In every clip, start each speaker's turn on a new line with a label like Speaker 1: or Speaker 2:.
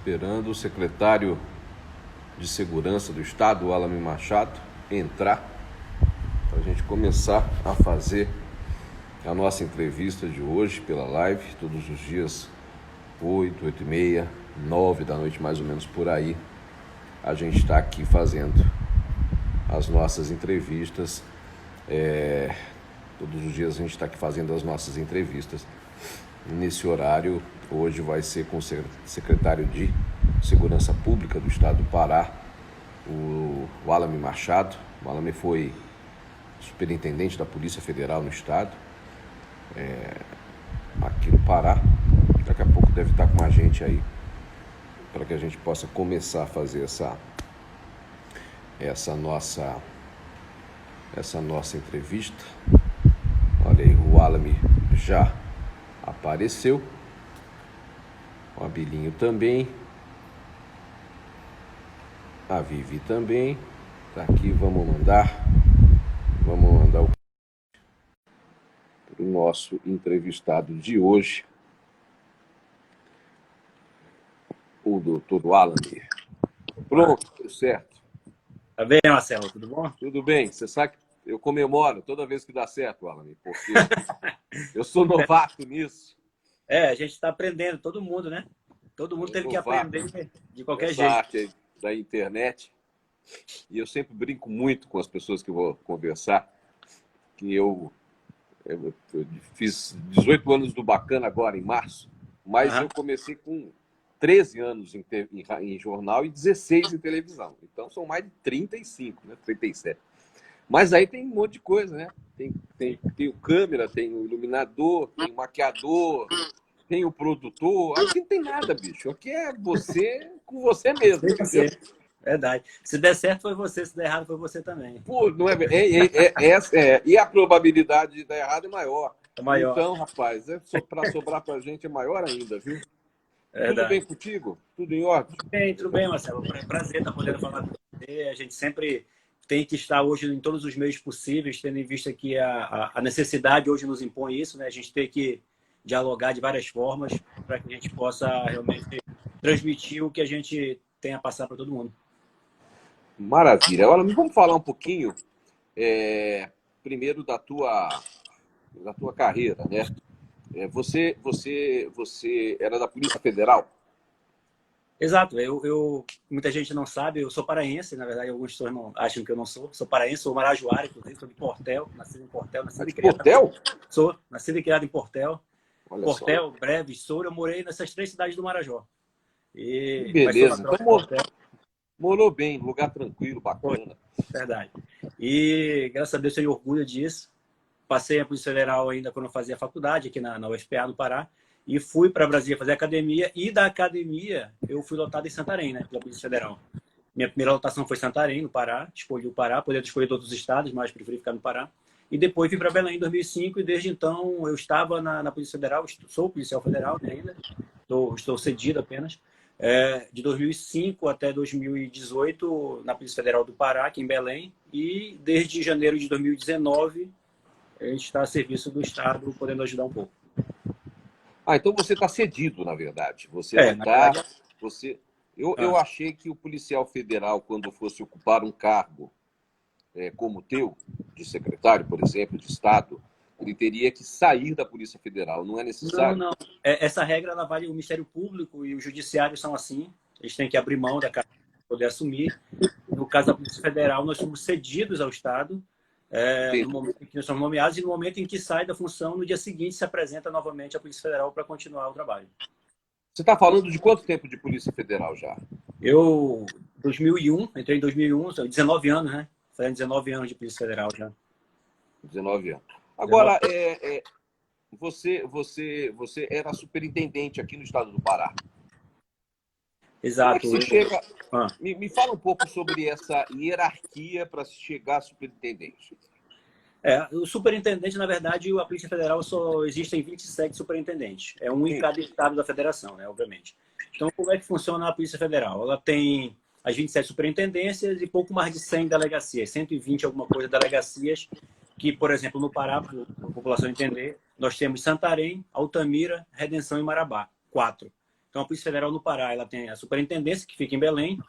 Speaker 1: Esperando o secretário de Segurança do Estado, o Alame Machado, entrar para a gente começar a fazer a nossa entrevista de hoje pela live, todos os dias, 8, 8h30, 9 da noite, mais ou menos por aí. A gente está aqui fazendo as nossas entrevistas. Todos os dias a gente está aqui fazendo as nossas entrevistas. Nesse horário, hoje vai ser com o secretário de Segurança Pública do Estado do Pará, o Alame Machado. O Alame foi superintendente da Polícia Federal no Estado, aqui no Pará. Daqui a pouco deve estar com a gente aí, para que a gente possa começar a fazer essa nossa entrevista. Olha aí, o Alame já apareceu, o Abilinho também, a Vivi também tá aqui. Vamos mandar o nosso entrevistado de hoje, o doutor Alame. Pronto, tudo certo.
Speaker 2: Tá bem, Marcelo? Tudo bom?
Speaker 1: Tudo bem. Você sabe que eu comemoro toda vez que dá certo, Alame, porque eu sou novato nisso.
Speaker 2: A gente está aprendendo, todo mundo, né? Todo mundo teve que aprender de qualquer
Speaker 1: essa
Speaker 2: jeito.
Speaker 1: Arte aí da internet. E eu sempre brinco muito com as pessoas que eu vou conversar, que eu fiz 18 anos do Bacana agora, em março, mas eu comecei com 13 anos em jornal e 16 em televisão. Então são mais de 35, né? 37. Mas aí tem um monte de coisa, né? Tem o câmera, tem o iluminador, tem o maquiador, tem o produtor. Aqui não tem nada, bicho. Aqui é você com você mesmo.
Speaker 2: Verdade. Se der certo, foi você. Se der errado, foi você também.
Speaker 1: Pô, não é? E a probabilidade de dar errado é maior.
Speaker 2: É maior.
Speaker 1: Então, rapaz, para sobrar pra gente é maior ainda, viu? Tudo bem contigo? Tudo em ordem?
Speaker 2: Tudo bem, Marcelo. É um prazer estar podendo falar com você. A gente sempre tem que estar hoje em todos os meios possíveis, tendo em vista que a necessidade hoje nos impõe isso, né? A gente tem que dialogar de várias formas para que a gente possa realmente transmitir o que a gente tem a passar para todo mundo.
Speaker 1: Maravilha. Agora, vamos falar um pouquinho, primeiro da tua carreira, né? Você era da Polícia Federal?
Speaker 2: Exato. Muita gente não sabe, eu sou paraense, na verdade, algumas pessoas não acham que eu não sou. Sou paraense, sou marajoara, inclusive, sou de Portel, nascido em Portel.
Speaker 1: Portel?
Speaker 2: Sou, nascido e criado em Portel.
Speaker 1: Olha
Speaker 2: Portel,
Speaker 1: só.
Speaker 2: Breves, Soura, eu morei nessas 3 cidades do Marajó.
Speaker 1: Beleza, então morou bem, lugar tranquilo, bacana.
Speaker 2: Verdade. E graças a Deus tenho orgulho disso. Passei a Polícia Federal ainda quando eu fazia faculdade, aqui na UFPA do Pará. E fui para Brasília fazer academia. E da academia eu fui lotado em Santarém, né, pela Polícia Federal. Minha primeira lotação foi Santarém, no Pará. Escolhi o Pará, poderia escolher outros estados, mas preferi ficar no Pará. E depois vim para Belém em 2005 e desde então eu estava na Polícia Federal. Sou policial federal ainda. Estou cedido apenas. De 2005 até 2018 na Polícia Federal do Pará, aqui em Belém. E desde janeiro de 2019 a gente está a serviço do Estado, podendo ajudar um pouco.
Speaker 1: Então você está cedido, na verdade. Você não está...
Speaker 2: Verdade...
Speaker 1: Eu achei que o policial federal, quando fosse ocupar um cargo como o teu, de secretário, por exemplo, de Estado, ele teria que sair da Polícia Federal. Não é necessário?
Speaker 2: Não. Essa regra ela vale o Ministério Público e o Judiciário são assim. Eles têm que abrir mão da carreira para poder assumir. No caso da Polícia Federal, nós somos cedidos ao Estado no momento em que nós somos nomeados e no momento em que sai da função, no dia seguinte se apresenta novamente à Polícia Federal para continuar o trabalho.
Speaker 1: Você está falando de quanto tempo de Polícia Federal já?
Speaker 2: Eu, 2001, entrei em 2001, 19 anos, né? Fazendo 19 anos de Polícia Federal já.
Speaker 1: 19 anos. Agora, você era superintendente aqui no estado do Pará.
Speaker 2: Exato.
Speaker 1: Como é que você chega... Me fala um pouco sobre essa hierarquia para se chegar a superintendente.
Speaker 2: O superintendente, na verdade, a Polícia Federal só existem 27 superintendentes. É um em cada estado da federação, né, obviamente. Então, como é que funciona a Polícia Federal? Ela tem as 27 superintendências e pouco mais de 100 delegacias, 120 alguma coisa delegacias, que, por exemplo, no Pará, para a população entender, nós temos Santarém, Altamira, Redenção e Marabá, 4. Então, a Polícia Federal no Pará, ela tem a superintendência, que fica em Belém,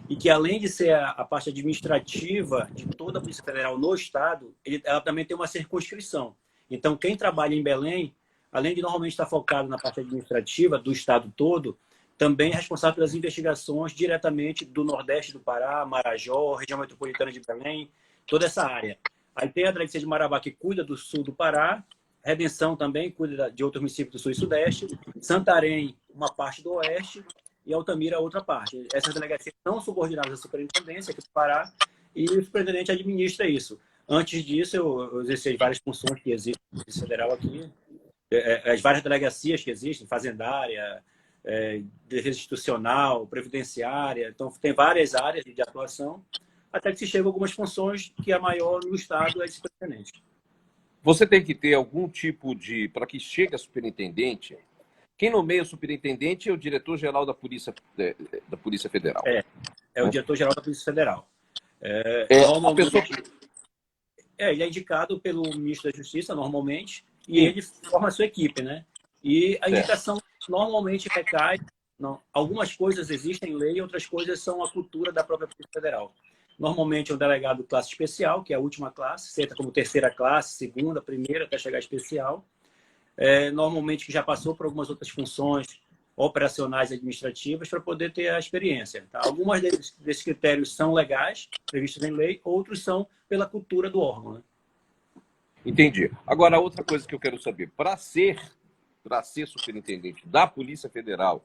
Speaker 2: e que, além de ser a parte administrativa de toda a Polícia Federal no Estado, ela também tem uma circunscrição. Então, quem trabalha em Belém, além de normalmente estar focado na parte administrativa do Estado todo, também é responsável pelas investigações diretamente do Nordeste do Pará, Marajó, região metropolitana de Belém, toda essa área. Aí tem a Delegacia de Marabá, que cuida do sul do Pará, Redenção também cuida de outros municípios do sul e sudeste, Santarém, uma parte do oeste, e Altamira, outra parte. Essas delegacias são subordinadas à superintendência aqui do Pará, e o superintendente administra isso. Antes disso, eu exerci várias funções que existem no Polícia Federal aqui, as várias delegacias que existem, fazendária, defesa institucional, previdenciária, então tem várias áreas de atuação, até que se chega a algumas funções que a maior no Estado é de superintendente.
Speaker 1: Você tem que ter algum tipo de... Para que chegue a superintendente, quem nomeia o superintendente é o diretor-geral da Polícia Federal.
Speaker 2: É o diretor-geral da Polícia Federal.
Speaker 1: Normalmente, a pessoa...
Speaker 2: ele é indicado pelo ministro da Justiça, normalmente, e ele forma a sua equipe, né? E a indicação normalmente recai... Não, algumas coisas existem em lei, outras coisas são a cultura da própria Polícia Federal. Normalmente é um delegado classe especial, que é a última classe, senta como terceira classe, segunda, primeira, até chegar a especial. Normalmente que já passou por algumas outras funções operacionais e administrativas para poder ter a experiência. Tá? Algumas desses critérios são legais, previstos em lei, outros são pela cultura do órgão. Né?
Speaker 1: Entendi. Agora, outra coisa que eu quero saber. Para ser superintendente da Polícia Federal,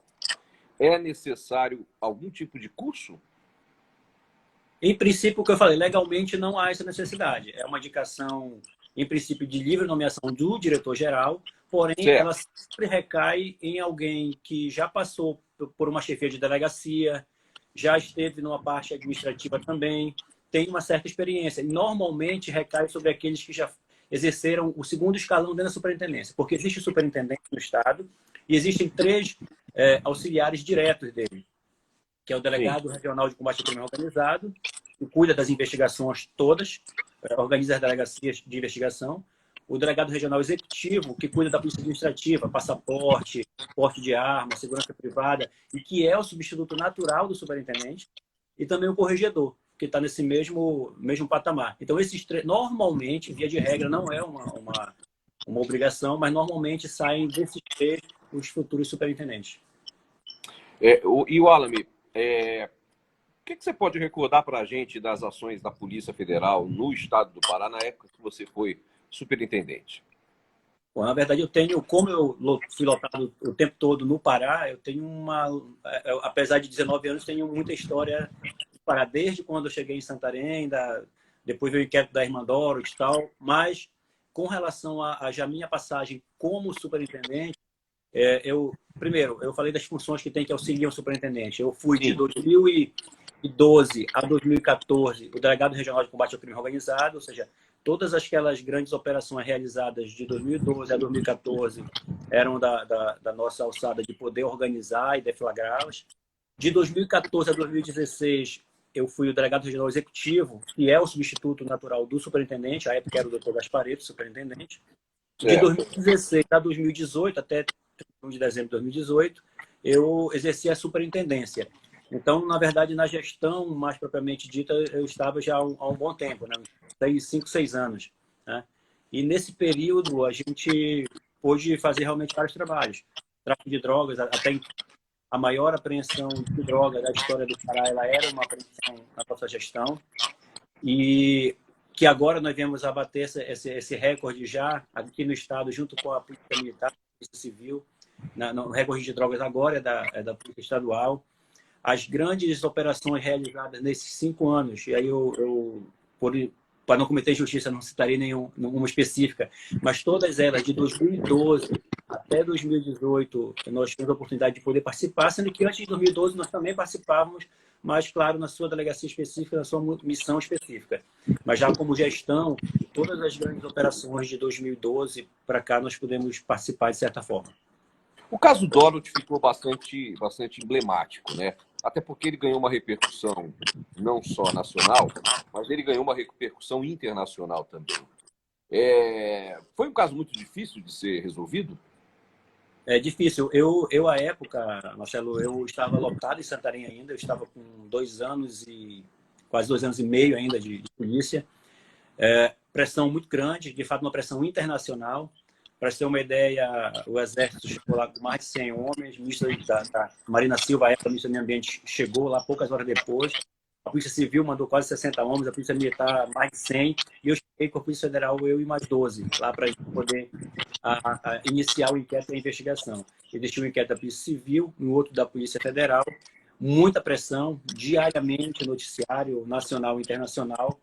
Speaker 1: é necessário algum tipo de curso?
Speaker 2: Em princípio, o que eu falei, legalmente não há essa necessidade. É uma indicação, em princípio, de livre nomeação do diretor-geral, porém, ela sempre recai em alguém que já passou por uma chefia de delegacia, já esteve numa parte administrativa também, tem uma certa experiência. E normalmente recai sobre aqueles que já exerceram o segundo escalão dentro da superintendência, porque existe o superintendente no Estado e existem 3 auxiliares diretos dele, que é o delegado regional de combate ao crime organizado, que cuida das investigações todas, organiza as delegacias de investigação, o delegado regional executivo, que cuida da polícia administrativa, passaporte, porte de arma, segurança privada, e que é o substituto natural do superintendente, e também o corregedor, que está nesse mesmo patamar. Então, esses 3, normalmente, via de regra, não é uma obrigação, mas normalmente saem desses 3 os futuros superintendentes.
Speaker 1: E o Alame, o que você pode recordar para a gente das ações da Polícia Federal no Estado do Pará na época que você foi superintendente?
Speaker 2: Bom, na verdade, eu tenho, como eu fui lotado o tempo todo no Pará, eu tenho apesar de 19 anos, tenho muita história do Pará, desde quando eu cheguei em Santarém, depois veio o inquérito da Irmã Dorothy e tal, mas com relação a já minha passagem como superintendente, primeiro, eu falei das funções que tem que auxiliar o superintendente. Eu fui de 2012 a 2014 o delegado regional de combate ao crime organizado, ou seja, todas aquelas grandes operações realizadas de 2012 a 2014 eram da nossa alçada de poder organizar e deflagrá-las. De 2014 a 2016, eu fui o delegado regional executivo, que é o substituto natural do superintendente, à época era o doutor Gaspareto, superintendente. De 2016 a 2018, até 31 de dezembro de 2018, eu exerci a superintendência. Então, na verdade, na gestão mais propriamente dita, eu estava já há um bom tempo, né? 5, 6 anos. Né? E nesse período, a gente pôde fazer realmente vários trabalhos. Tráfico de drogas, até a maior apreensão de droga da história do Pará, ela era uma apreensão na nossa gestão. E que agora nós viemos abater esse recorde já aqui no Estado, junto com a Polícia Militar, a Polícia Civil. O recorde de drogas agora é da Polícia Estadual. As grandes operações realizadas nesses 5 anos, e aí para não cometer injustiça, não citarei nenhuma específica, mas todas elas, de 2012 até 2018, nós tivemos a oportunidade de poder participar, sendo que antes de 2012 nós também participávamos, mas, claro, na sua delegacia específica, na sua missão específica. Mas já como gestão, todas as grandes operações de 2012 para cá, nós podemos participar de certa forma.
Speaker 1: O caso Dorothy ficou bastante emblemático, né? Até porque ele ganhou uma repercussão não só nacional, mas ele ganhou uma repercussão internacional também. Foi um caso muito difícil de ser resolvido?
Speaker 2: É difícil. À época, Marcelo, eu estava lotado em Santarém ainda, eu estava com 2 anos e quase 2 anos e meio ainda de polícia. Pressão muito grande, de fato uma pressão internacional. Para você ter uma ideia, o Exército chegou lá com mais de 100 homens, o ministro da Marina Silva, a época, o ministro do Meio Ambiente, chegou lá poucas horas depois. A Polícia Civil mandou quase 60 homens, a Polícia Militar mais de 100, e eu cheguei com a Polícia Federal, eu e mais 12, lá para a gente poder iniciar o inquérito e a investigação. Existiu um inquérito da Polícia Civil, um outro da Polícia Federal, muita pressão, diariamente, noticiário nacional e internacional.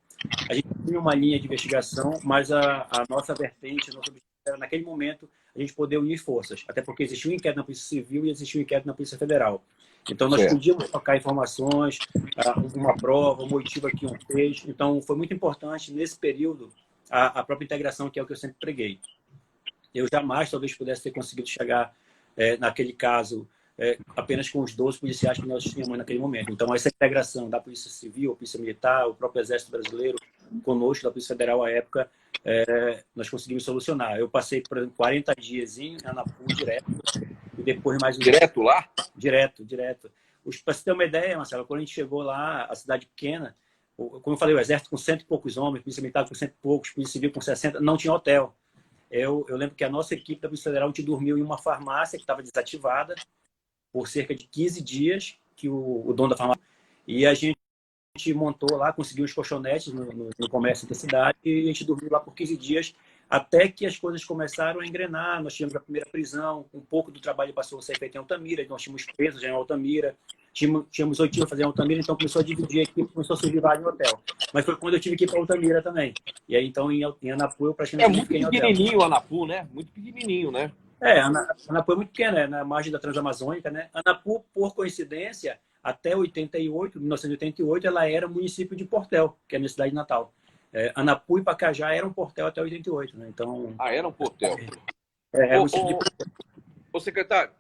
Speaker 2: A gente tinha uma linha de investigação, mas a nossa vertente, a nossa objetivo era, naquele momento, a gente poder unir forças, até porque existia um inquérito na Polícia Civil e existia um inquérito na Polícia Federal. Então, nós podíamos trocar informações, uma prova, uma oitiva que um fez. Então, foi muito importante, nesse período, a própria integração, que é o que eu sempre preguei. Eu jamais, talvez, pudesse ter conseguido chegar, naquele caso, apenas com os 12 policiais que nós tínhamos naquele momento. Então, essa integração da Polícia Civil, a Polícia Militar, o próprio Exército Brasileiro, conosco, da Polícia Federal, à época, nós conseguimos solucionar. Eu passei, por exemplo, 40 dias em Anapu, direto, e depois mais um...
Speaker 1: Direto lá?
Speaker 2: Direto. Para você ter uma ideia, Marcelo, quando a gente chegou lá, a cidade pequena, como eu falei, o Exército com 100 e poucos homens, Polícia Militar com 100 e poucos, Polícia Civil com 60, não tinha hotel. Eu lembro que a nossa equipe da Polícia Federal, a gente dormiu em uma farmácia que estava desativada por cerca de 15 dias, que o dono da farmácia... E a gente montou lá, conseguiu os colchonetes no comércio da cidade, e a gente dormiu lá por 15 dias, até que as coisas começaram a engrenar. Nós tínhamos a primeira prisão, um pouco do trabalho passou a ser feito em Altamira, nós tínhamos presos já em Altamira, tínhamos 8 dias a fazer em Altamira, então começou a dividir a equipe, começou a surgir vários em hotel. Mas foi quando eu tive que ir para Altamira também. E aí, então, em Anapu, eu praticamente
Speaker 1: fiquei em hotel. É muito pequenininho o Anapu, né? Muito pequenininho, né?
Speaker 2: Anapu é muito pequena, na margem da Transamazônica, né? Anapu, por coincidência, até 1988, ela era município de Portel, que é a minha cidade natal. Anapu e Pacajá eram Portel até 88, né? Então...
Speaker 1: era um Portel. Ô, secretário,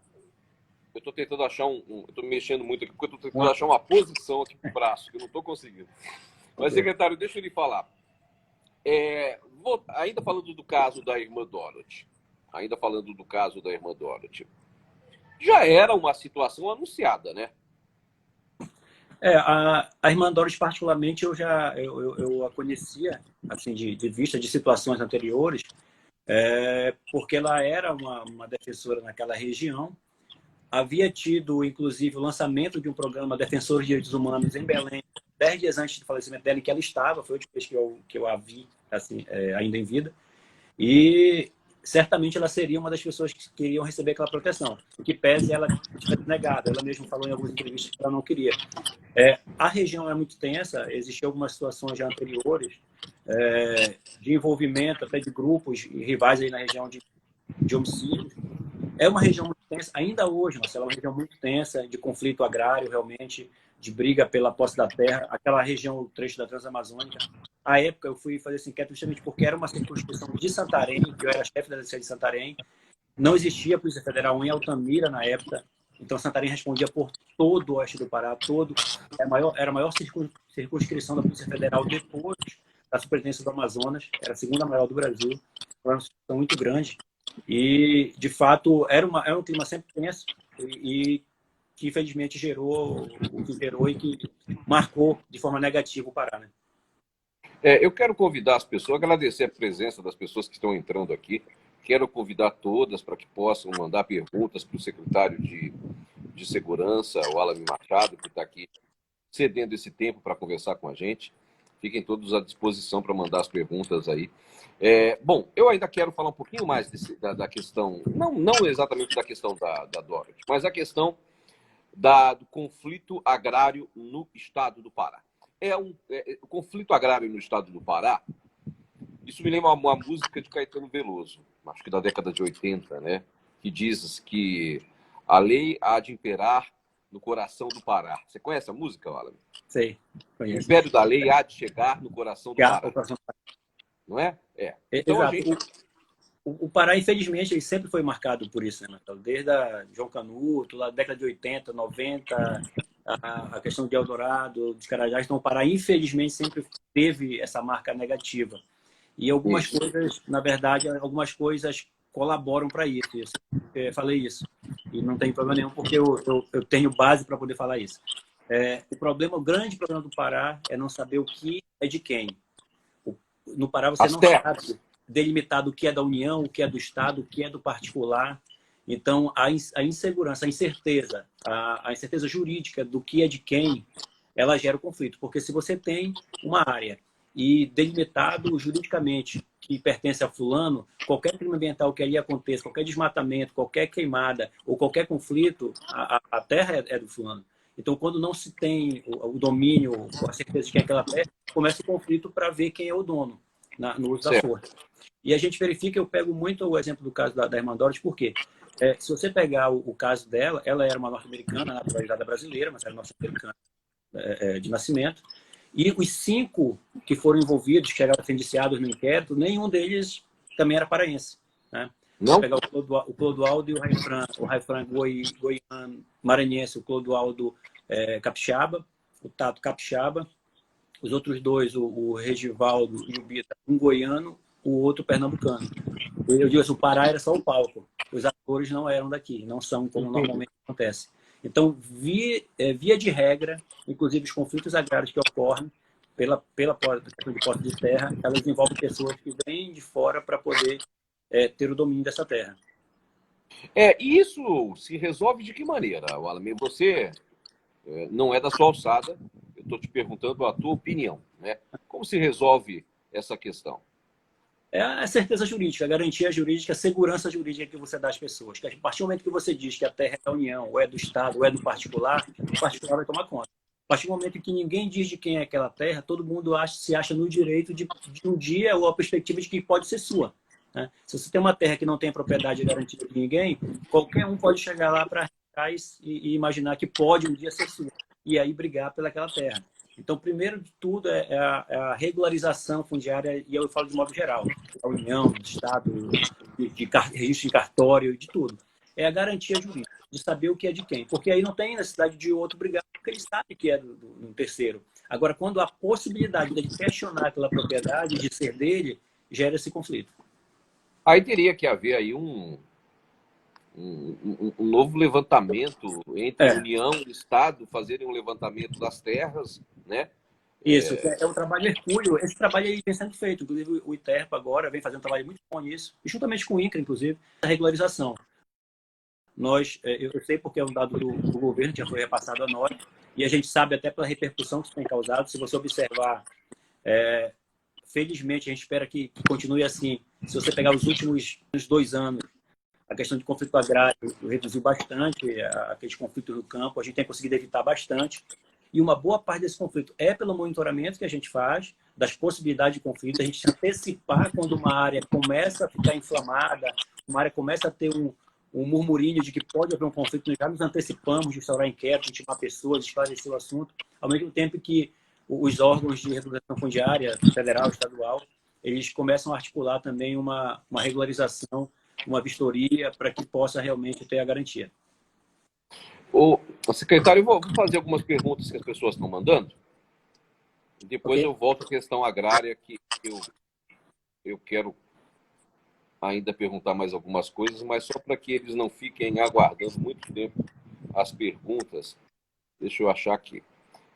Speaker 1: eu estou tentando achar eu estou mexendo muito aqui, porque eu estou tentando achar uma posição aqui pro braço, que eu não estou conseguindo. Mas, secretário, deixa eu lhe falar. Ainda falando do caso da irmã Dorothy, já era uma situação anunciada, né?
Speaker 2: A irmã Dorothy, particularmente, eu a conhecia, assim, de vista de situações anteriores, porque ela era uma defensora naquela região. Havia tido, inclusive, o lançamento de um programa Defensores de Direitos Humanos em Belém, 10 dias antes do falecimento dela, em que ela estava, foi a última vez que eu a vi, assim, ainda em vida. E certamente ela seria uma das pessoas que queriam receber aquela proteção. O que pese ela tivesse negado. Ela mesma falou em algumas entrevistas que ela não queria. A região é muito tensa, existiam algumas situações já anteriores de envolvimento até de grupos rivais aí na região de homicídios. É uma região muito tensa, ainda hoje, Marcelo, é uma região muito tensa, de conflito agrário, realmente, de briga pela posse da terra. Aquela região, o trecho da Transamazônica. À época, eu fui fazer esse inquérito justamente porque era uma circunscrição de Santarém, que eu era chefe da delegacia de Santarém. Não existia a Polícia Federal em Altamira na época, então Santarém respondia por todo o oeste do Pará, era a maior circunscrição da Polícia Federal depois da Superintendência do Amazonas, era a segunda maior do Brasil, era uma situação muito grande. E, de fato, era um clima sempre tenso e que, infelizmente, gerou o que gerou e que marcou de forma negativa o Pará, né?
Speaker 1: Eu quero convidar as pessoas, agradecer a presença das pessoas que estão entrando aqui. Quero convidar todas para que possam mandar perguntas para o secretário de Segurança, o Alan Machado, que está aqui cedendo esse tempo para conversar com a gente. Fiquem todos à disposição para mandar as perguntas aí. Bom, eu ainda quero falar um pouquinho mais da questão, não exatamente da questão da Dorothy, mas a questão do conflito agrário no estado do Pará. O conflito agrário no estado do Pará, isso me lembra uma música de Caetano Veloso, acho que da década de 80, né? Que diz que a lei há de imperar no coração do Pará. Você conhece a música, Alan?
Speaker 2: Sei, conheço.
Speaker 1: O império da lei há de chegar no coração do Pará. Não é? Então,
Speaker 2: exato. O Pará, infelizmente, ele sempre foi marcado por isso, né, Marcelo? Desde João Canuto, lá da década de 80, 90, a questão de Eldorado, dos Carajás. Então, o Pará, infelizmente, sempre teve essa marca negativa. E algumas coisas, na verdade, colaboram para isso. Eu falei isso. E não tem problema nenhum, porque eu tenho base para poder falar isso. O grande problema do Pará é não saber o que é de quem. No Pará você não sabe delimitar o que é da União, o que é do Estado, o que é do particular. Então, a insegurança, a incerteza jurídica do que é de quem, ela gera o conflito. Porque se você tem uma área e delimitado juridicamente que pertence a fulano, qualquer crime ambiental que ali aconteça, qualquer desmatamento, qualquer queimada ou qualquer conflito, a terra é do fulano. Então, quando não se tem o domínio, a certeza de que é aquela terra, começa o conflito para ver quem é o dono no uso da força. E a gente verifica, eu pego muito o exemplo do caso da irmã Dorothy, por quê? Se você pegar o caso dela, ela era uma norte-americana, naturalizada brasileira, mas era norte-americana de nascimento. E os 5 que foram envolvidos, que chegaram a ser indiciados no inquérito, nenhum deles também era paraense. Né?
Speaker 1: Não?
Speaker 2: Você pegar o Clodoaldo e o Raifran Goiano maranhense, o Clodoaldo capixaba, o Tato capixaba, os outros 2, o Regivaldo e o Bita, um goiano, o outro pernambucano. Eu digo assim, o Pará era só o palco. Os atores não eram daqui, não são como normalmente acontece. Então, via de regra, inclusive os conflitos agrários que ocorrem pela questão de posse de terra, elas envolvem pessoas que vêm de fora para poder ter o domínio dessa terra.
Speaker 1: E isso se resolve de que maneira, Alamir? Você não é da sua alçada, eu estou te perguntando a tua opinião, né? Como se resolve essa questão?
Speaker 2: É a certeza jurídica, a garantia jurídica, a segurança jurídica que você dá às pessoas. Que a partir do momento que você diz que a terra é da União, ou é do Estado, ou é do particular, o particular vai tomar conta. A partir do momento que ninguém diz de quem é aquela terra, todo mundo se acha no direito de um dia ou a perspectiva de que pode ser sua. Né? Se você tem uma terra que não tem propriedade garantida de ninguém, qualquer um pode chegar lá para e imaginar que pode um dia ser sua. E aí brigar pelaquela terra. Então, primeiro de tudo é a regularização fundiária, e eu falo de modo geral, da União, do Estado, de registro em cartório, de tudo. É a garantia jurídica, de saber o que é de quem. Porque aí não tem necessidade de outro brigar, porque ele sabe que é do terceiro. Agora, quando há possibilidade de questionar aquela propriedade, de ser dele, gera esse conflito.
Speaker 1: Aí teria que haver aí um novo levantamento entre a União e o Estado, fazerem um levantamento das terras, né?
Speaker 2: Isso, é um trabalho hercúleo. Esse trabalho aí vem sendo feito. Inclusive, o ITERPA agora vem fazendo um trabalho muito bom nisso, e juntamente com o INCRA, inclusive, a regularização. Eu sei porque é um dado do governo, que já foi repassado a nós, e a gente sabe até pela repercussão que isso tem causado. Se você observar, felizmente, a gente espera que continue assim. Se você pegar os últimos 2 anos, a questão de conflito agrário reduziu bastante, aqueles conflitos no campo, a gente tem conseguido evitar bastante. E uma boa parte desse conflito é pelo monitoramento que a gente faz, das possibilidades de conflito, a gente se antecipar quando uma área começa a ficar inflamada, uma área começa a ter um murmurinho de que pode haver um conflito, nós já nos antecipamos de instaurar inquérito, de chamar pessoas, esclarecer o assunto, ao mesmo tempo que os órgãos de regulação fundiária, federal, estadual, eles começam a articular também uma regularização, uma vistoria, para que possa realmente ter a garantia.
Speaker 1: Secretário, eu vou fazer algumas perguntas que as pessoas estão mandando. Depois eu volto à questão agrária, que eu quero ainda perguntar mais algumas coisas, mas só para que eles não fiquem aguardando muito tempo as perguntas. Deixa eu achar aqui.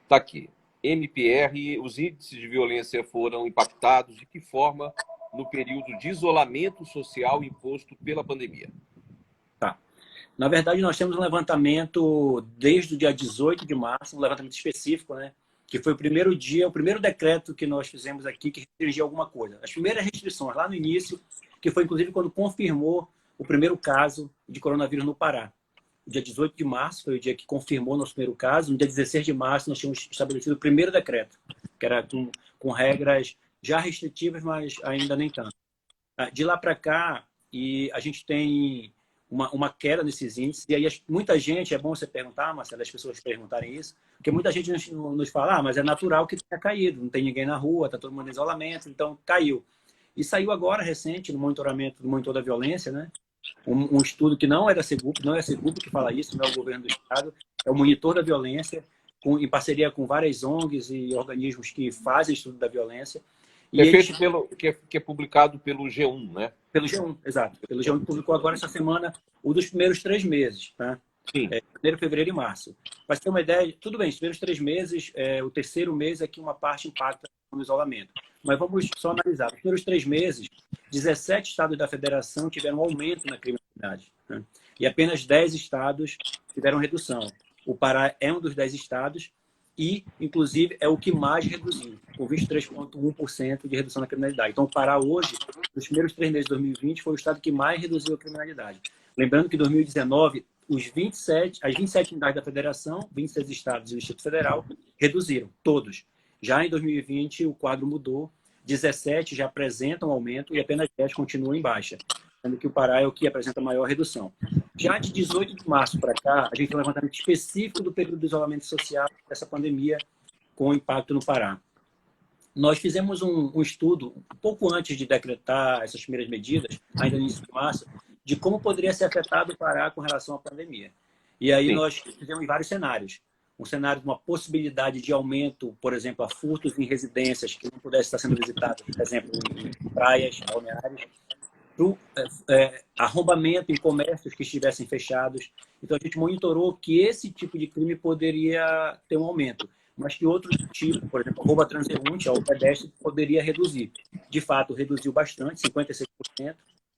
Speaker 1: Está aqui. MPR, os índices de violência foram impactados de que forma no período de isolamento social imposto pela pandemia?
Speaker 2: Tá. Na verdade, nós temos um levantamento desde o dia 18 de março, um levantamento específico, né? Que foi o primeiro dia, o primeiro decreto que nós fizemos aqui que restringia alguma coisa. As primeiras restrições lá no início, que foi inclusive quando confirmou o primeiro caso de coronavírus no Pará. O dia 18 de março foi o dia que confirmou nosso primeiro caso. No dia 16 de março, nós tínhamos estabelecido o primeiro decreto, que era com regras já restritivas, mas ainda nem tanto. De lá para cá, e a gente tem uma queda nesses índices, e aí muita gente, é bom você perguntar, Marcelo, as pessoas perguntarem isso, porque muita gente nos fala, mas é natural que tenha caído, não tem ninguém na rua, está todo mundo em isolamento, então caiu. E saiu agora, recente, no monitoramento do Monitor da Violência, né? Um estudo que não é da Segup, não é a Segup que fala isso, não é o governo do Estado, é o Monitor da Violência, em parceria com várias ONGs e organismos que fazem estudo da violência. E
Speaker 1: é feito que é publicado pelo G1, né?
Speaker 2: Pelo G1, exato. Pelo G1 publicou agora essa semana o dos primeiros 3 meses, tá?
Speaker 1: Sim.
Speaker 2: Janeiro, fevereiro e março. Para você ter uma ideia, tudo bem, os primeiros 3 meses, o terceiro mês é que uma parte impacta no isolamento. Mas vamos só analisar. Os primeiros 3 meses, 17 estados da federação tiveram um aumento na criminalidade, né? E apenas 10 estados tiveram redução. O Pará é um dos 10 estados e, inclusive, é o que mais reduziu, com 23,1% de redução na criminalidade. Então, o Pará hoje, nos primeiros 3 meses de 2020, foi o estado que mais reduziu a criminalidade. Lembrando que em 2019, as 27 unidades da federação, 26 estados e o Distrito Federal, reduziram, todos. Já em 2020, o quadro mudou, 17 já apresentam aumento e apenas 10 continuam em baixa, sendo que o Pará é o que apresenta maior redução. Já de 18 de março para cá, a gente tem um levantamento específico do período de isolamento social dessa pandemia com impacto no Pará. Nós fizemos um estudo, um pouco antes de decretar essas primeiras medidas, ainda no início de março, de como poderia ser afetado o Pará com relação à pandemia. E aí nós fizemos vários cenários. Um cenário de uma possibilidade de aumento, por exemplo, a furtos em residências que não pudessem estar sendo visitadas, por exemplo, em praias, balneários, arrombamento em comércios que estivessem fechados. Então, a gente monitorou que esse tipo de crime poderia ter um aumento, mas que outros tipos, por exemplo, roubo a transeunte ao pedestre, poderia reduzir. De fato, reduziu bastante, 56%.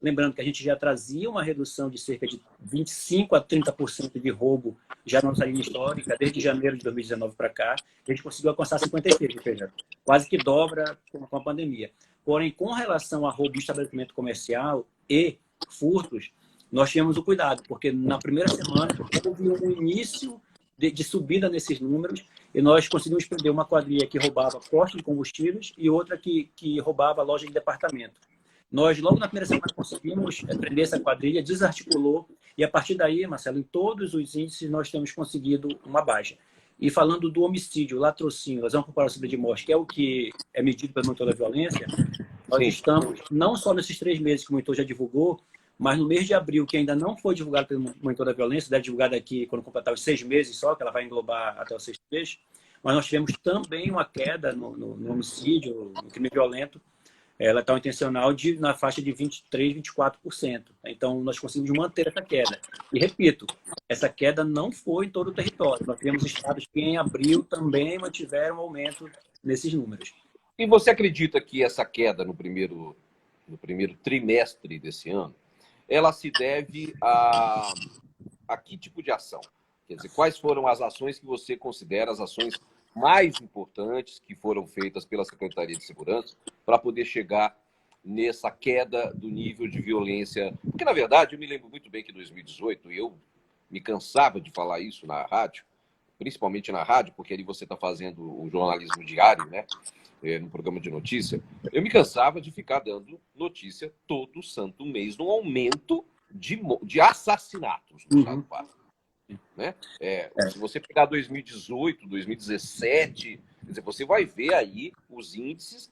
Speaker 2: Lembrando que a gente já trazia uma redução de cerca de 25% a 30% de roubo já na nossa linha histórica, desde janeiro de 2019 para cá. A gente conseguiu alcançar 56%, ou seja, quase que dobra com a pandemia. Porém, com relação a roubo de estabelecimento comercial e furtos, nós tivemos o cuidado, porque na primeira semana houve um início de subida nesses números e nós conseguimos prender uma quadrilha que roubava postos de combustíveis e outra que roubava loja de departamento. Nós, logo na primeira semana, conseguimos prender essa quadrilha, desarticulou, e a partir daí, Marcelo, em todos os índices, nós temos conseguido uma baixa. E falando do homicídio, latrocínio, lesão corporal sobre de morte, que é o que é medido pelo monitor da violência, nós estamos, não só nesses 3 meses que o monitor já divulgou, mas no mês de abril, que ainda não foi divulgado pelo monitor da violência, deve divulgar daqui quando completar os 6 meses só, que ela vai englobar até os 6 meses, mas nós tivemos também uma queda no homicídio, no crime violento, ela está intencional na faixa de 23%, 24%. Então, nós conseguimos manter essa queda. E, repito, essa queda não foi em todo o território. Nós tivemos estados que, em abril, também mantiveram aumento nesses números.
Speaker 1: E você acredita que essa queda no primeiro trimestre desse ano, ela se deve a que tipo de ação? Quer dizer, quais foram as ações que você considera as ações mais importantes que foram feitas pela Secretaria de Segurança para poder chegar nessa queda do nível de violência? Porque, na verdade, eu me lembro muito bem que em 2018 eu me cansava de falar isso na rádio, principalmente na rádio, porque ali você está fazendo o jornalismo diário, né? No programa de notícia. Eu me cansava de ficar dando notícia todo santo mês no aumento de assassinatos no estado do Pará. Né? Se você pegar 2018, 2017, quer dizer, você vai ver aí os índices,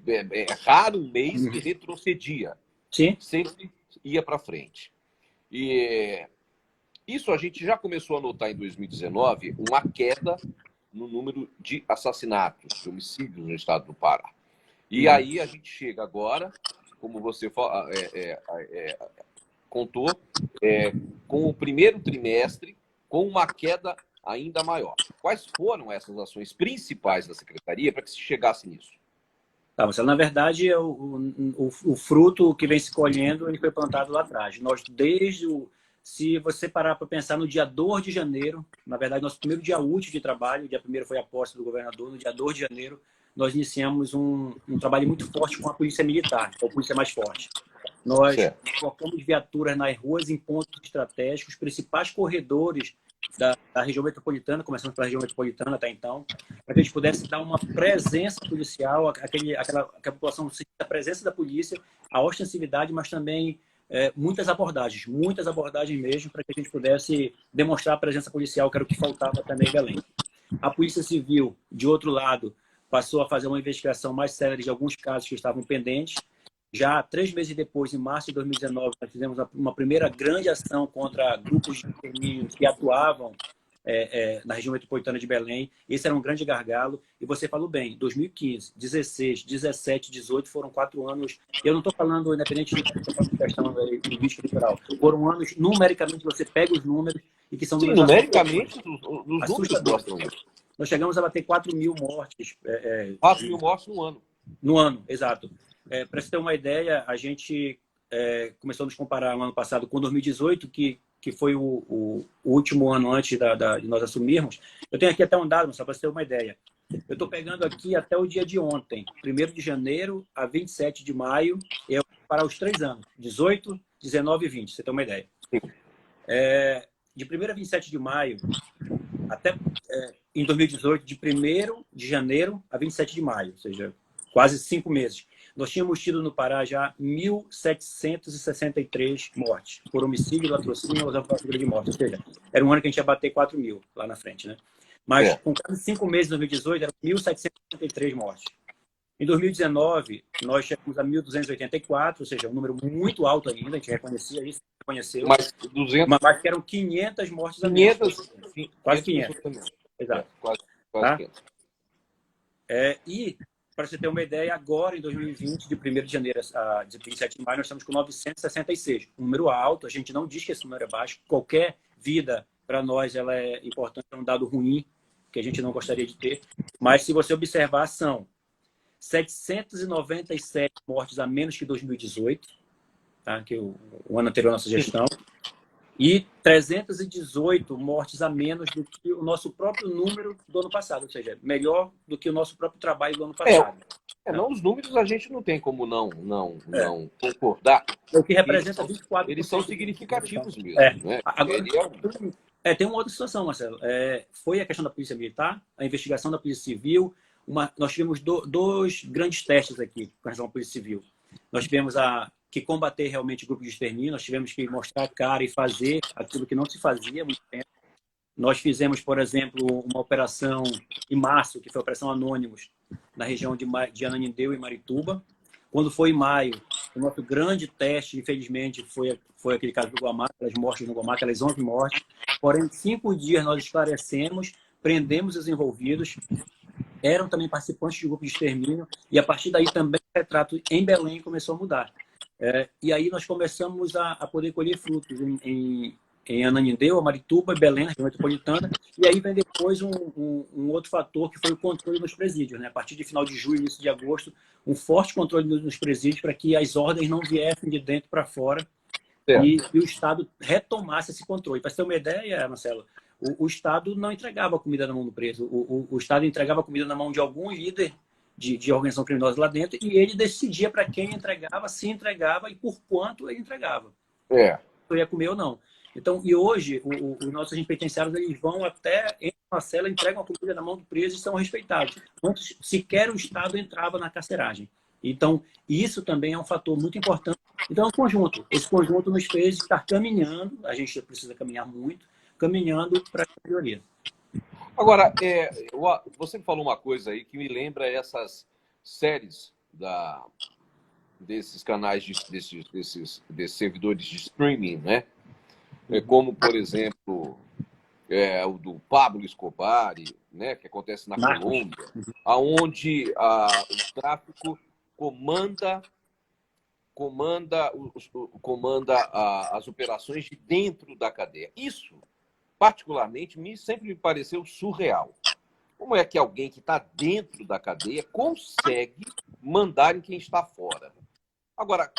Speaker 1: é raro um mês que retrocedia.
Speaker 2: Sim.
Speaker 1: Sempre ia para frente. E isso a gente já começou a notar em 2019, uma queda no número de assassinatos, de homicídios no estado do Pará. E aí a gente chega agora, como você contou, com o primeiro trimestre, com uma queda ainda maior. Quais foram essas ações principais da Secretaria para que se chegasse nisso?
Speaker 2: Tá, Marcelo, na verdade, o fruto que vem se colhendo, ele foi plantado lá atrás. Nós, se você parar para pensar no dia 2 de janeiro, na verdade, nosso primeiro dia útil de trabalho, o dia 1º foi a posse do governador, no dia 2 de janeiro, nós iniciamos um trabalho muito forte com a Polícia Militar, que é a polícia mais forte. Nós colocamos viaturas nas ruas em pontos estratégicos, principais corredores da região metropolitana, começando pela região metropolitana até então, para que a gente pudesse dar uma presença policial, que a população sentisse a presença da polícia, a ostensividade, mas também muitas abordagens mesmo, para que a gente pudesse demonstrar a presença policial, que era o que faltava também em Belém. A Polícia Civil, de outro lado, passou a fazer uma investigação mais séria de alguns casos que estavam pendentes. Já 3 meses depois, em março de 2019, nós fizemos uma primeira grande ação contra grupos de extermínio que atuavam na região metropolitana de Belém. Esse era um grande gargalo. E você falou bem, 2015, 16, 17, 18 foram 4 anos. Eu não estou falando, independente da questão do risco litoral, foram anos, numericamente, você pega os números e que são
Speaker 1: Sim,
Speaker 2: números
Speaker 1: numericamente, os números mostram isso.
Speaker 2: Nós chegamos a bater 4 mil mortes.
Speaker 1: 4 mil mortes no ano.
Speaker 2: No ano, exato. Para você ter uma ideia, a gente começou a nos comparar no ano passado com 2018, que foi o último ano antes de nós assumirmos. Eu tenho aqui até um dado, só para você ter uma ideia. Eu estou pegando aqui até o dia de ontem, 1º de janeiro a 27 de maio, eu para os 3 anos, 18, 19 e 20, você tem uma ideia. De 1º a 27 de maio, até em 2018, de 1º de janeiro a 27 de maio, ou seja, quase 5 meses. Nós tínhamos tido no Pará já 1.763 mortes por homicídio, latrocínio ou figura de morte. Ou seja, era um ano que a gente ia bater 4 mil lá na frente, né? Mas com quase 5 meses em 2018, eram 1.763 mortes. Em 2019, nós chegamos a 1.284, ou seja, um número muito alto ainda, a gente reconhecia isso, reconheceu.
Speaker 1: Mas
Speaker 2: que eram 500 mortes a menos. Quase 500. Exato.
Speaker 1: Quase 500.
Speaker 2: E, para você ter uma ideia, agora, em 2020, de 1º de janeiro a 27 de maio, nós estamos com 966. Um número alto, a gente não diz que esse número é baixo. Qualquer vida, para nós, ela é importante, é um dado ruim, que a gente não gostaria de ter. Mas, se você observar, são 797 mortes a menos que 2018, tá? Que o ano anterior à nossa gestão, e 318 mortes a menos do que o nosso próprio número do ano passado, ou seja, melhor do que o nosso próprio trabalho do ano passado.
Speaker 1: Não, os números a gente não tem como não concordar.
Speaker 2: O que representa 24%.
Speaker 1: Eles são significativos mesmo. Né?
Speaker 2: Agora, tem uma outra situação, Marcelo. Foi a questão da Polícia Militar, a investigação da Polícia Civil. Nós tivemos dois grandes testes aqui com relação à Polícia Civil. Nós tivemos que combater realmente o grupo de extermínio, nós tivemos que mostrar a cara e fazer aquilo que não se fazia há muito tempo. Nós fizemos, por exemplo, uma operação em março, que foi a Operação Anônimos, na região de Ananindeua e Marituba. Quando foi em maio, o nosso grande teste, infelizmente, foi aquele caso do Guamá, aquelas mortes no Guamá, aquelas 11 mortes. Porém, em 5 dias nós esclarecemos, prendemos os envolvidos, eram também participantes do grupo de extermínio, e a partir daí também o retrato em Belém começou a mudar. E aí nós começamos a poder colher frutos em Ananindeua, Marituba, Belém, na região metropolitana, e aí vem depois um outro fator, que foi o controle nos presídios, né? A partir de final de julho, início de agosto, um forte controle nos presídios para que as ordens não viessem de dentro para fora e o Estado retomasse esse controle. Para você ter uma ideia, Marcelo, o Estado não entregava a comida na mão do preso, o Estado entregava a comida na mão de algum líder de organização criminosa lá dentro, e ele decidia para quem entregava, se entregava e por quanto ele entregava. Se ia comer ou não. Então, e hoje, os nossos agentes penitenciários, eles vão até em uma cela, entregam a comida na mão do preso e são respeitados. Antes, sequer o Estado entrava na carceragem. Então, isso também é um fator muito importante. Então, é um conjunto. Esse conjunto nos fez estar caminhando, a gente precisa caminhar muito, caminhando para a melhoria.
Speaker 1: Agora, você falou uma coisa aí que me lembra essas séries desses canais, desses servidores de streaming, né? Como, por exemplo, o do Pablo Escobar, né? Que acontece na Colômbia, onde o tráfico comanda as operações de dentro da cadeia. Isso, particularmente, sempre me pareceu surreal. Como é que alguém que está dentro da cadeia consegue mandar em quem está fora? Agora,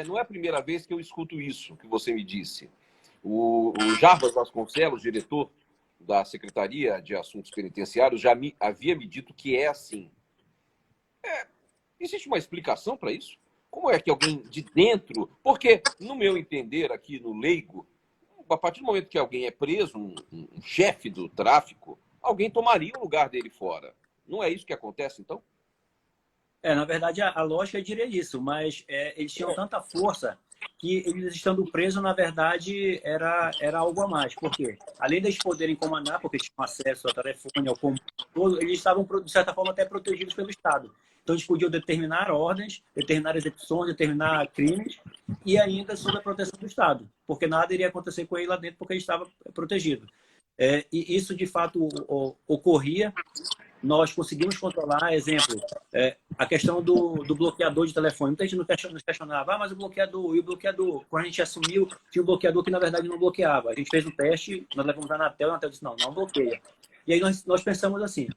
Speaker 1: não é a primeira vez que eu escuto isso que você me disse. O Jarbas Vasconcelos, diretor da Secretaria de Assuntos Penitenciários, já havia me dito que é assim. Existe uma explicação para isso? Como é que alguém de dentro... Porque, no meu entender, aqui no leigo, a partir do momento que alguém é preso, um chefe do tráfico, alguém tomaria o lugar dele fora. Não é isso que acontece, então?
Speaker 2: Na verdade, a lógica diria isso, mas eles tinham tanta força que eles estando presos, na verdade, era algo a mais. Por quê? Além deles poderem comandar, porque tinham acesso ao telefone, ao computador, eles estavam, de certa forma, até protegidos pelo Estado. Então, eles podiam determinar ordens, determinar execuções, determinar crimes, e ainda sob a proteção do Estado, porque nada iria acontecer com ele lá dentro, porque ele estava protegido. E isso, de fato, ocorria. Nós conseguimos controlar, exemplo, a questão do bloqueador de telefone. Muita gente nos questionava, mas o bloqueador, e o bloqueador? Quando a gente assumiu, tinha um bloqueador que, na verdade, não bloqueava. A gente fez um teste, nós levamos a Anatel, e a Anatel disse, não bloqueia. E aí nós pensamos assim,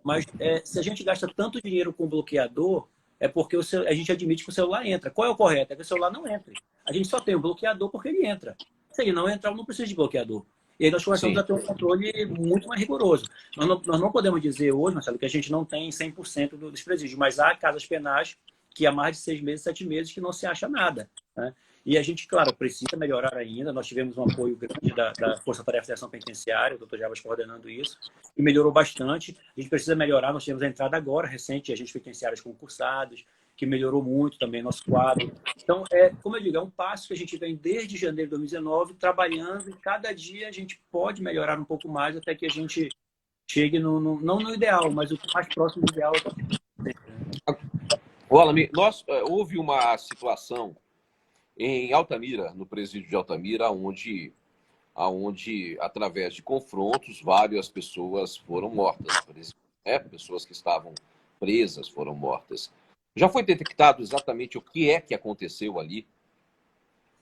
Speaker 2: mas se a gente gasta tanto dinheiro com bloqueador, é porque a gente admite que o celular entra. Qual é o correto? É que o celular não entre. A gente só tem o bloqueador porque ele entra. Se ele não entrar, não precisa de bloqueador. E aí nós começamos a ter um controle muito mais rigoroso. Nós não podemos dizer hoje, Marcelo, que a gente não tem 100% dos presídios, mas há casas penais que há mais de 6 meses, 7 meses, que não se acha nada, né? E a gente, claro, precisa melhorar ainda. Nós tivemos um apoio grande da Força Tarefa de Ação Penitenciária, o Dr. Jarbas coordenando isso, e melhorou bastante. A gente precisa melhorar. Nós tivemos a entrada agora, recente, agentes penitenciários concursados, que melhorou muito também nosso quadro. Então, como eu digo, é um passo que a gente vem desde janeiro de 2019 trabalhando, e cada dia a gente pode melhorar um pouco mais até que a gente chegue não no ideal, mas o mais próximo do ideal.
Speaker 1: Olha, houve uma situação em Altamira, no presídio de Altamira, onde através de confrontos, várias pessoas foram mortas. Pessoas que estavam presas foram mortas. Já foi detectado exatamente o que é que aconteceu ali?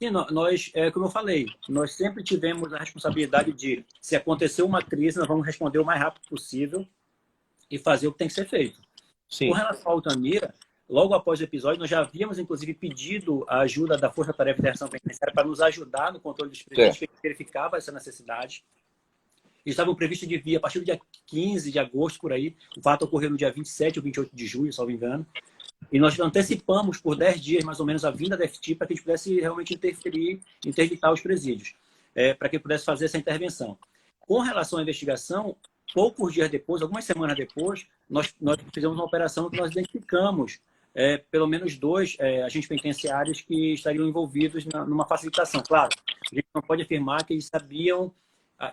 Speaker 2: E nós, como eu falei, nós sempre tivemos a responsabilidade de, se aconteceu uma crise, nós vamos responder o mais rápido possível e fazer o que tem que ser feito.
Speaker 1: Sim.
Speaker 2: Com relação à Altamira, logo após o episódio, nós já havíamos, inclusive, pedido a ajuda da Força Tarefa de Ação Penitenciária para nos ajudar no controle dos presídios, que verificava essa necessidade. Eles estavam previstos de vir a partir do dia 15 de agosto, por aí. O fato ocorreu no dia 27 ou 28 de julho, se não me engano. E nós antecipamos por 10 dias, mais ou menos, a vinda da FT para que a gente pudesse realmente interditar os presídios, para que pudesse fazer essa intervenção. Com relação à investigação, poucos dias depois, algumas semanas depois, nós fizemos uma operação que nós identificamos pelo menos 2 agentes penitenciários que estariam envolvidos numa facilitação. Claro, a gente não pode afirmar que eles sabiam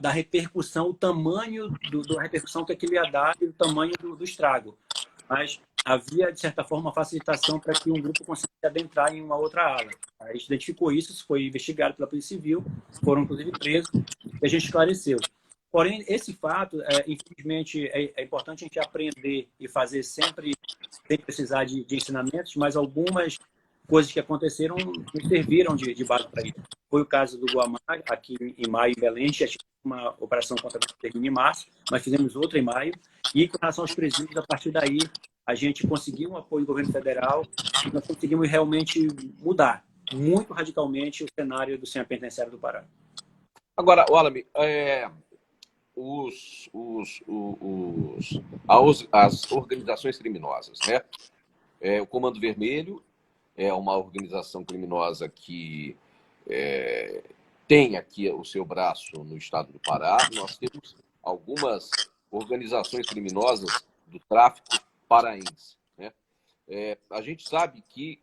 Speaker 2: da repercussão, o tamanho da repercussão que aquilo ia dar e o tamanho do estrago. Mas havia, de certa forma, uma facilitação para que um grupo conseguisse adentrar em uma outra ala. A gente identificou isso foi investigado pela Polícia Civil, foram, inclusive, presos, e a gente esclareceu. Porém, esse fato, infelizmente, é importante a gente aprender e fazer sempre, sem precisar de ensinamentos, mas algumas coisas que aconteceram nos serviram de base para isso. Foi o caso do Guamá, aqui em maio, em Belém, já tivemos uma operação contra a termina em março, mas fizemos outra em maio, e com relação aos presídios, a partir daí, a gente conseguiu um apoio do governo federal e nós conseguimos realmente mudar muito radicalmente o cenário do sistema penitenciário do Pará.
Speaker 1: Agora, Wallace, as organizações criminosas, né? O Comando Vermelho é uma organização criminosa que tem aqui o seu braço no estado do Pará. Nós temos algumas organizações criminosas do tráfico paraense, né? A gente sabe que,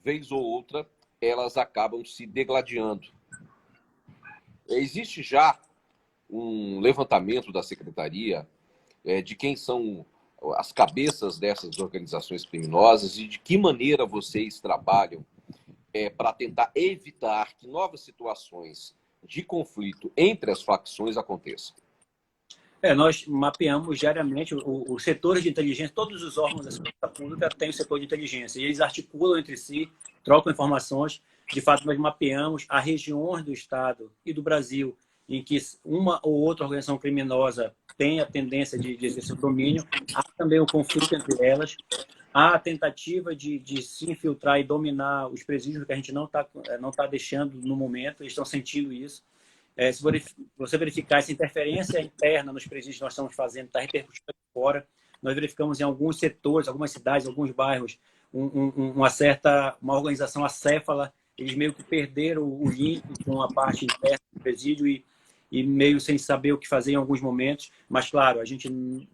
Speaker 1: vez ou outra, elas acabam se degladiando. Existe já um levantamento da Secretaria de quem são as cabeças dessas organizações criminosas e de que maneira vocês trabalham para tentar evitar que novas situações de conflito entre as facções aconteçam?
Speaker 2: Nós mapeamos diariamente os setores de inteligência, todos os órgãos da segurança pública têm o setor de inteligência, e eles articulam entre si, trocam informações. De fato, nós mapeamos as regiões do Estado e do Brasil em que uma ou outra organização criminosa tem a tendência de exercer domínio. Há também um conflito entre elas, há a tentativa de se infiltrar e dominar os presídios, que a gente não tá deixando no momento, eles estão sentindo isso. Se você verificar essa interferência interna nos presídios que nós estamos fazendo, está repercutindo aqui fora. Nós verificamos em alguns setores, algumas cidades, alguns bairros, uma organização acéfala. Eles meio que perderam o link com a parte interna do presídio e meio sem saber o que fazer em alguns momentos. Mas, claro, a gente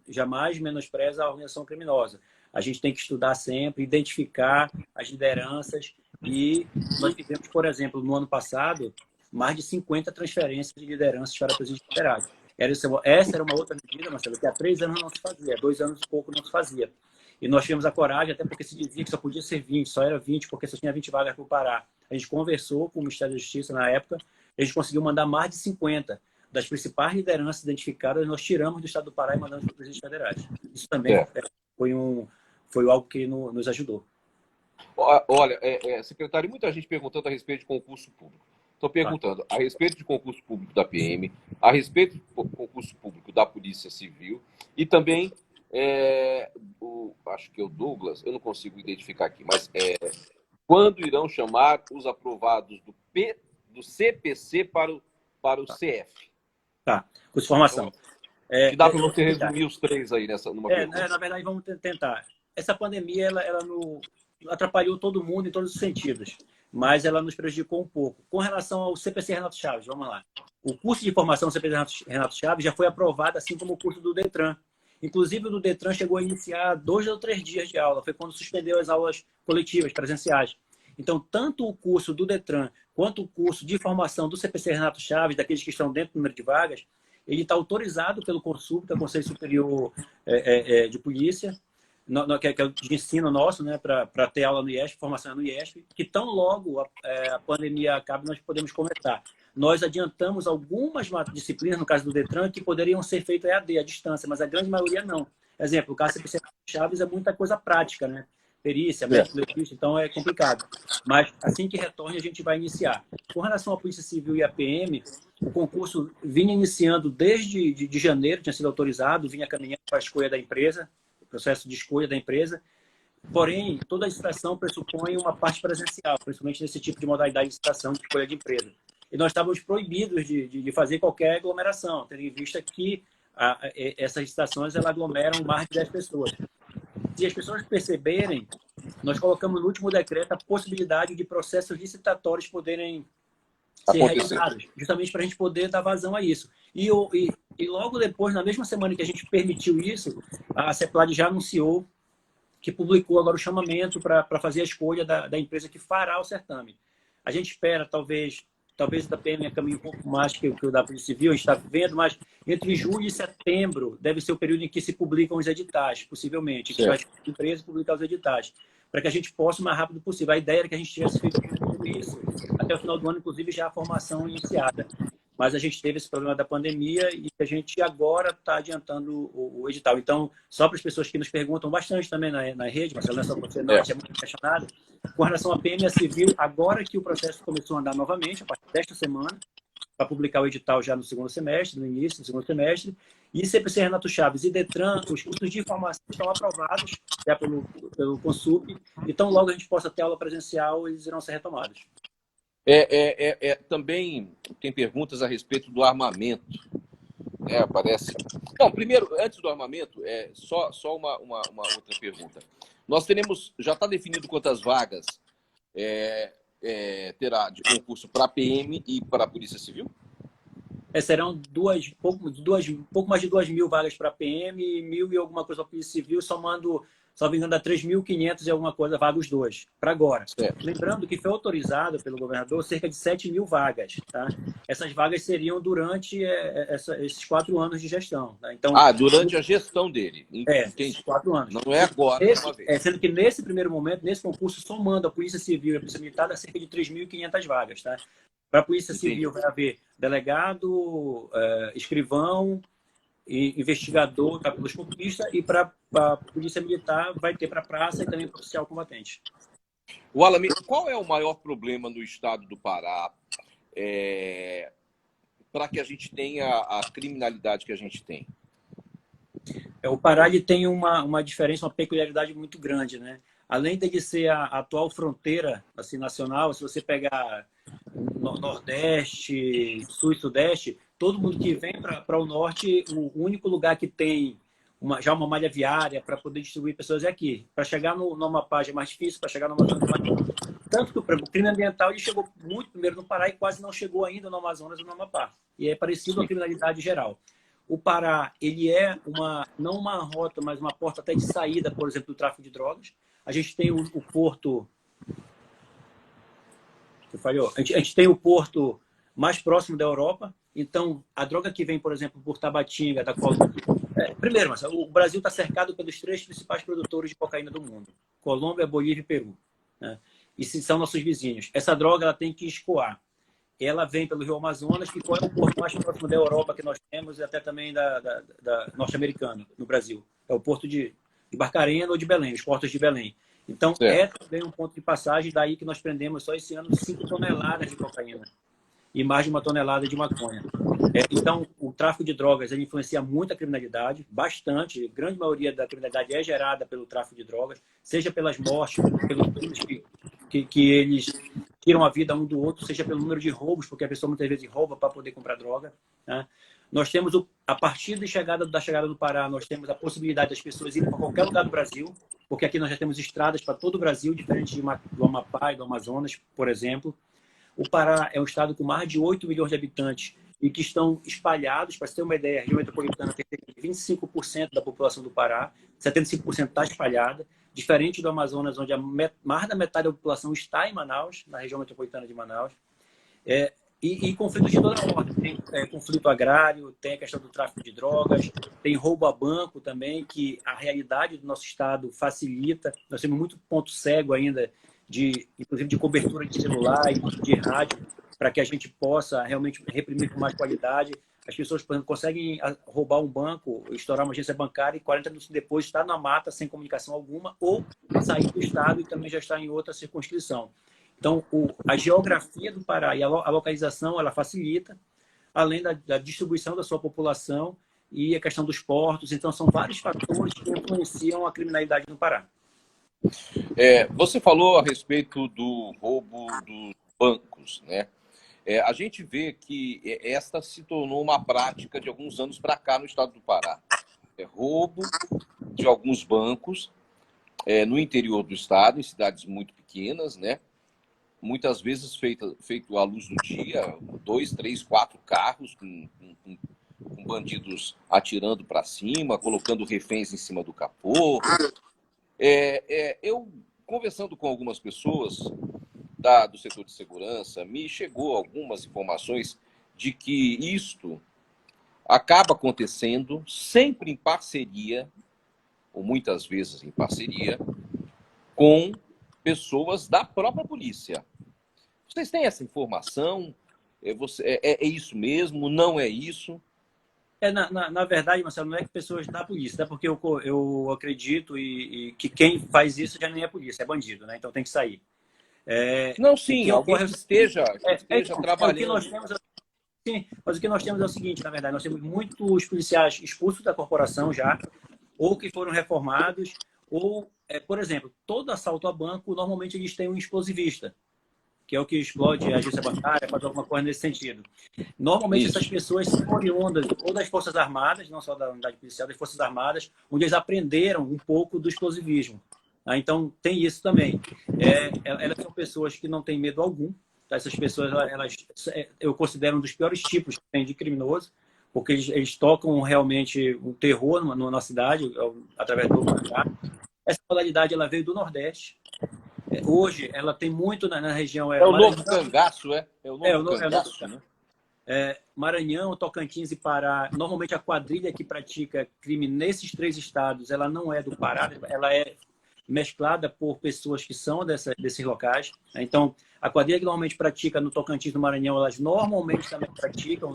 Speaker 2: jamais menospreza a organização criminosa. A gente tem que estudar sempre, identificar as lideranças. E nós fizemos, por exemplo, no ano passado, mais de 50 transferências de lideranças para presídios federais. Essa era uma outra medida, Marcelo, que há 3 anos não se fazia, há 2 anos e pouco não se fazia. E nós tivemos a coragem, até porque se dizia que só podia ser 20, só era 20, porque só tinha 20 vagas para o Pará. A gente conversou com o Ministério da Justiça na época, a gente conseguiu mandar mais de 50. das principais lideranças identificadas, nós tiramos do estado do Pará e mandamos para os presídios federais. Isso também foi algo que nos ajudou.
Speaker 1: Olha, secretário, muita gente perguntando a respeito de concurso público. Estou perguntando a respeito de concurso público da PM, a respeito do concurso público da Polícia Civil e também, acho que é o Douglas, eu não consigo identificar aqui, mas quando irão chamar os aprovados do CPC para o CF?
Speaker 2: Tá, curso de formação.
Speaker 1: Que dá para você resumir os três aí numa pergunta.
Speaker 2: Na verdade, vamos tentar. Essa pandemia, ela atrapalhou todo mundo em todos os sentidos, mas ela nos prejudicou um pouco. Com relação ao CPC Renato Chaves, vamos lá. O curso de formação do CPC Renato Chaves já foi aprovado, assim como o curso do Detran. Inclusive, o do Detran chegou a iniciar 2 ou 3 dias de aula. Foi quando suspendeu as aulas coletivas, presenciais. Então, tanto o curso do Detran quanto o curso de formação do CPC Renato Chaves, daqueles que estão dentro do número de vagas, ele está autorizado pelo CONSUP, que é o Conselho Superior de Polícia, que é o de ensino nosso, né, para ter aula no IESP, formação no IESP, que tão logo a pandemia acabe, nós podemos começar. Nós adiantamos algumas disciplinas, no caso do Detran, que poderiam ser feitas EAD, à distância, mas a grande maioria não. Exemplo, o caso do CPC Chaves é muita coisa prática, né? Perícia, médico legista, então é complicado. Mas assim que retorne, a gente vai iniciar. Com relação à Polícia Civil e à PM, o concurso vinha iniciando desde de janeiro, tinha sido autorizado, vinha caminhando para a escolha da empresa, o processo de escolha da empresa. Porém, toda a licitação pressupõe uma parte presencial, principalmente nesse tipo de modalidade de licitação de escolha de empresa. E nós estávamos proibidos de fazer qualquer aglomeração, tendo em vista que essas licitações elas aglomeram mais de 10 pessoas. Se as pessoas perceberem, nós colocamos no último decreto a possibilidade de processos licitatórios poderem ser realizados, justamente para a gente poder dar vazão a isso. E logo depois, na mesma semana que a gente permitiu isso, a CEPLAD já anunciou que publicou agora o chamamento para fazer a escolha da empresa que fará o certame. A gente espera, talvez o da PM caminhe um pouco mais que o da Polícia Civil, a gente está vendo, mas entre julho e setembro deve ser o período em que se publicam os editais, possivelmente, que vai a empresa publicar os editais, para que a gente possa o mais rápido possível. A ideia era que a gente tivesse feito isso até o final do ano, inclusive já a formação iniciada. Mas a gente teve esse problema da pandemia e a gente agora está adiantando o edital. Então, só para as pessoas que nos perguntam bastante também na rede, Marcelo, não é só você, não, a gente é muito questionado. Com relação à PM e à Civil, agora que o processo começou a andar novamente, a partir desta semana, para publicar o edital já no segundo semestre, no início do segundo semestre, e CPC Renato Chaves e Detran, os cursos de formação estão aprovados já pelo CONSUP, então logo a gente possa ter aula presencial, eles irão ser retomados.
Speaker 1: Também tem perguntas a respeito do armamento. Aparece. Bom, primeiro, antes do armamento, só uma outra pergunta. Nós já está definido quantas vagas terá de concurso para a PM e para a Polícia Civil?
Speaker 2: Serão pouco mais de 2.000 vagas para a PM e 1.000 e alguma coisa para a Polícia Civil, somando, só me engano, dá 3.500 e alguma coisa vagas os dois, para agora. Lembrando que foi autorizado pelo governador cerca de 7.000 vagas. Tá? Essas vagas seriam durante esses 4 anos de gestão. Tá? Então,
Speaker 1: durante a gestão dele.
Speaker 2: Esses 4 anos.
Speaker 1: Não é agora, uma vez.
Speaker 2: Sendo que nesse primeiro momento, nesse concurso, somando a Polícia Civil e a Polícia Militar, dá cerca de 3.500 vagas. Tá? Para a Polícia Civil vai haver delegado, escrivão, e investigador, capítulos concurista, e para a Polícia Militar vai ter para praça e também para oficial combatente.
Speaker 1: Wallace, qual é o maior problema no estado do Pará para que a gente tenha a criminalidade que a gente tem?
Speaker 2: O Pará ele tem uma diferença, uma peculiaridade muito grande, né? Além de ser a atual fronteira assim, nacional, se você pegar Nordeste, Sul e Sudeste, todo mundo que vem para o Norte, o único lugar que tem já uma malha viária para poder distribuir pessoas é aqui. Para chegar no Amapá já é mais difícil, para chegar no Amazonas é mais difícil. Tanto que o crime ambiental ele chegou muito primeiro no Pará e quase não chegou ainda no Amazonas ou no Amapá. E é parecido à criminalidade geral. O Pará, ele é não uma rota, mas uma porta até de saída, por exemplo, do tráfico de drogas. A gente tem o porto... Você falhou? A gente tem o porto mais próximo da Europa. Então, a droga que vem, por exemplo, por Tabatinga, da Colômbia... Primeiro, Marcelo, o Brasil está cercado pelos 3 principais produtores de cocaína do mundo. Colômbia, Bolívia e Peru. Né? E são nossos vizinhos. Essa droga ela tem que escoar. ela vem pelo Rio Amazonas, que qual é o porto mais próximo da Europa que nós temos e até também da norte-americano, no Brasil. É o porto de Barcarena ou de Belém, os portos de Belém. Então, é também um ponto de passagem, daí que nós prendemos só esse ano 5 toneladas de cocaína e mais de 1 tonelada de maconha. Então, o tráfico de drogas ele influencia muito a criminalidade, bastante. A grande maioria da criminalidade é gerada pelo tráfico de drogas, seja pelas mortes, pelos crimes que eles tiram a vida um do outro, seja pelo número de roubos, porque a pessoa muitas vezes rouba para poder comprar droga, né? Nós temos, a partir da chegada do Pará, nós temos a possibilidade das pessoas irem para qualquer lugar do Brasil, porque aqui nós já temos estradas para todo o Brasil, diferente do Amapá e do Amazonas, por exemplo. O Pará é um estado com mais de 8 milhões de habitantes e que estão espalhados, para você ter uma ideia, a região metropolitana tem 25% da população do Pará, 75% está espalhada, diferente do Amazonas, onde mais da metade da população está em Manaus, na região metropolitana de Manaus. E conflitos de toda ordem. Tem conflito agrário, tem a questão do tráfico de drogas, tem roubo a banco também, que a realidade do nosso estado facilita. Nós temos muito ponto cego ainda, inclusive de cobertura de celular e de rádio, para que a gente possa realmente reprimir com mais qualidade. As pessoas, por exemplo, conseguem roubar um banco, estourar uma agência bancária e 40 minutos depois está na mata sem comunicação alguma ou sair do estado e também já está em outra circunscrição. Então, a geografia do Pará e a localização, ela facilita, além da distribuição da sua população e a questão dos portos. Então, são vários fatores que influenciam a criminalidade no Pará.
Speaker 1: Você falou a respeito do roubo dos bancos, né? A gente vê que esta se tornou uma prática de alguns anos para cá no estado do Pará. Roubo de alguns bancos no interior do estado, em cidades muito pequenas, né? Muitas vezes feito à luz do dia, 2, 3, 4 carros com bandidos atirando para cima, colocando reféns em cima do capô. Eu, conversando com algumas pessoas do setor de segurança, me chegou algumas informações de que isto acaba acontecendo sempre em parceria, ou muitas vezes em parceria, com pessoas da própria polícia. Vocês têm essa informação? É isso mesmo? Não é isso?
Speaker 2: Na verdade, Marcelo, não é que pessoas da polícia, porque eu acredito que quem faz isso já nem é polícia, é bandido, né? Então tem que sair.
Speaker 1: Não, sim, alguém que esteja trabalhando.
Speaker 2: O que nós temos, sim, mas o que nós temos é o seguinte, na verdade, nós temos muitos policiais expulsos da corporação já, ou que foram reformados, ou, por exemplo, todo assalto a banco, normalmente eles têm um explosivista, que é o que explode a agência bancária, faz alguma coisa nesse sentido. Normalmente essas pessoas são oriundas ou das Forças Armadas, não só da unidade policial, das Forças Armadas, onde eles aprenderam um pouco do explosivismo. Então, tem isso também. Elas são pessoas que não têm medo algum. Tá? Essas pessoas, eu considero um dos piores tipos que tem de criminoso, porque eles tocam realmente um terror na cidade, através do lugar. Essa modalidade ela veio do Nordeste. Hoje, ela tem muito na região...
Speaker 1: o novo cangaço, É o novo cangaço, né?
Speaker 2: Maranhão, Tocantins e Pará. Normalmente, a quadrilha que pratica crime nesses 3 estados, ela não é do Pará, ela é mesclada por pessoas que são desses locais. Então, a quadrilha que normalmente pratica no Tocantins, no Maranhão, elas normalmente também praticam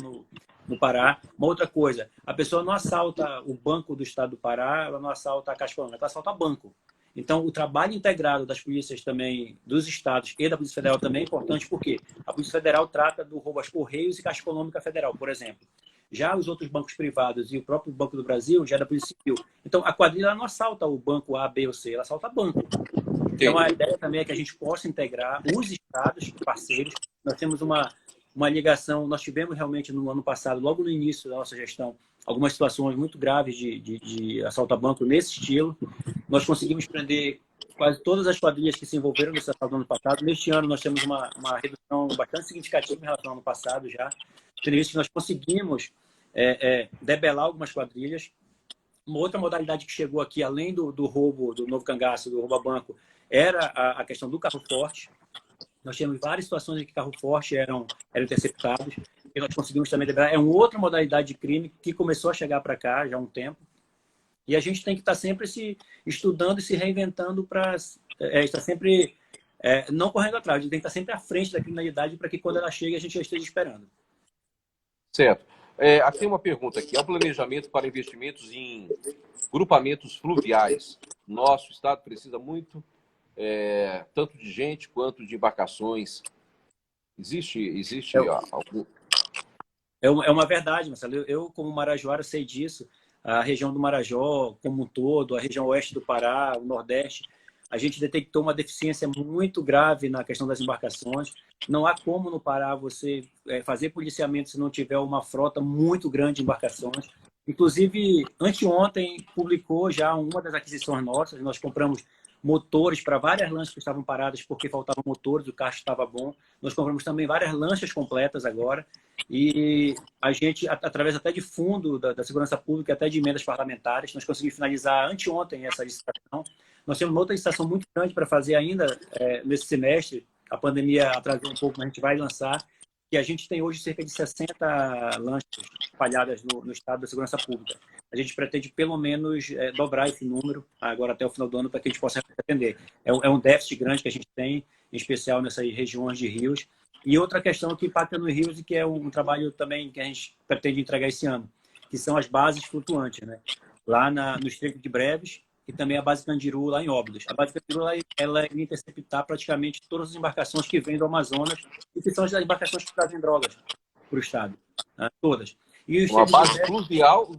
Speaker 2: no Pará. Uma outra coisa, a pessoa não assalta o banco do estado do Pará, ela não assalta a Caixa Econômica, ela assalta banco. Então, o trabalho integrado das polícias também, dos estados e da Polícia Federal também é importante, porque a Polícia Federal trata do roubo aos Correios e Caixa Econômica Federal, por exemplo. Já os outros bancos privados e o próprio Banco do Brasil já é da Polícia Civil. Então, a quadrilha não assalta o banco A, B ou C, ela assalta banco. Então, a ideia também é que a gente possa integrar os estados parceiros. Nós temos uma ligação, nós tivemos realmente no ano passado, logo no início da nossa gestão, algumas situações muito graves de assalto a banco nesse estilo. Nós conseguimos prender quase todas as quadrilhas que se envolveram nesse assalto no ano passado. Neste ano, nós temos uma redução bastante significativa em relação ao ano passado já. Tendo isso, nós conseguimos debelar algumas quadrilhas. Uma outra modalidade que chegou aqui, além do roubo, do novo cangaço, do roubo a banco, era a questão do carro forte. Nós tínhamos várias situações em que carro forte eram interceptados. E nós conseguimos também debelar. É uma outra modalidade de crime que começou a chegar para cá já há um tempo. E a gente tem que estar sempre se estudando e se reinventando para estar sempre não correndo atrás, a gente tem que estar sempre à frente da criminalidade para que quando ela chegue a gente já esteja esperando.
Speaker 1: Certo. Aqui tem uma pergunta aqui. Há um planejamento para investimentos em grupamentos fluviais? Nosso estado precisa muito, tanto de gente quanto de embarcações. Existe algum...
Speaker 2: É uma verdade, Marcelo. Eu, como marajoara, sei disso. A região do Marajó, como um todo, a região oeste do Pará, o Nordeste, a gente detectou uma deficiência muito grave na questão das embarcações. Não há como no Pará você fazer policiamento se não tiver uma frota muito grande de embarcações. Inclusive, anteontem, publicou já uma das aquisições nossas. Nós compramos motores para várias lanchas que estavam paradas porque faltavam motores, o carro estava bom. Nós compramos também várias lanchas completas agora. E a gente, através até de fundo da Segurança Pública, até de emendas parlamentares, nós conseguimos finalizar anteontem essa licitação. Nós temos uma outra licitação muito grande para fazer ainda nesse semestre. A pandemia atrasou um pouco, mas a gente vai lançar. E a gente tem hoje cerca de 60 lanchas espalhadas no estado da Segurança Pública. A gente pretende, pelo menos, dobrar esse número agora até o final do ano para que a gente possa atender. É um déficit grande que a gente tem, em especial nessas regiões de rios. E outra questão que impacta nos rios e que é um trabalho também que a gente pretende entregar esse ano, que são as bases flutuantes, né? Lá no Estreito de Breves e também a base Candiru lá em Óbidos. A base Candiru ela é interceptar praticamente todas as embarcações que vêm do Amazonas e que são as embarcações que trazem drogas para o estado, né? Todas. E
Speaker 1: uma base fluvial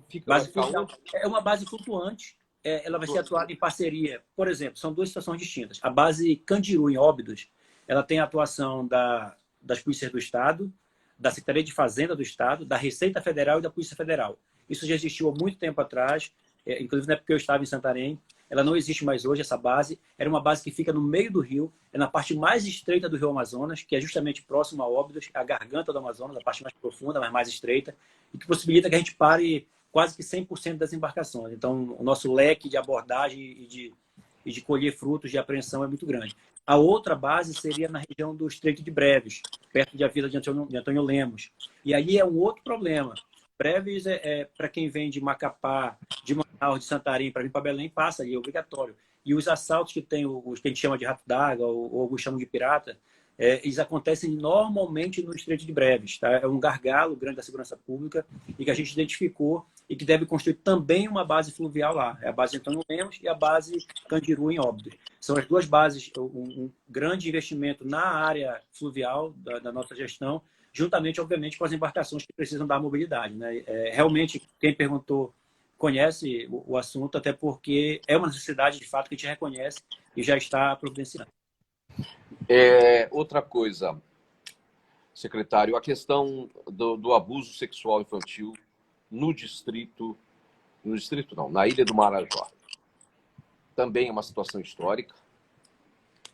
Speaker 2: é uma base flutuante. Ela vai ser atuada em parceria. Por exemplo, são duas situações distintas. A base Candiru em Óbidos, ela tem a atuação das polícias do Estado, da Secretaria de Fazenda do Estado, da Receita Federal e da Polícia Federal. Isso já existiu há muito tempo atrás, inclusive na época que eu estava em Santarém. Ela não existe mais hoje, essa base. Era uma base que fica no meio do rio, na parte mais estreita do Rio Amazonas, que é justamente próximo a Óbidos, a garganta do Amazonas, a parte mais profunda, mas mais estreita, e que possibilita que a gente pare quase que 100% das embarcações. Então, o nosso leque de abordagem e de colher frutos de apreensão é muito grande. A outra base seria na região do Estreito de Breves, perto da vila de Antônio Lemos. E aí é um outro problema. Breves para quem vem de Macapá, de Manaus, de Santarém, para vir para Belém, passa ali, é obrigatório. E os assaltos que tem, os que a gente chama de rato d'água, ou alguns chamam de pirata, eles acontecem normalmente no Estreito de Breves. Tá? É um gargalo grande da segurança pública e que a gente identificou e que deve construir também uma base fluvial lá. É a base Antônio Lemos e a base Candiru em Óbidos. São as duas bases, um grande investimento na área fluvial da nossa gestão, juntamente, obviamente, com as embarcações que precisam da mobilidade, né? Realmente, quem perguntou conhece o assunto, até porque é uma necessidade, de fato, que a gente reconhece e já está providenciando.
Speaker 1: Outra coisa, secretário, a questão do abuso sexual infantil na Ilha do Marajó. Também é uma situação histórica.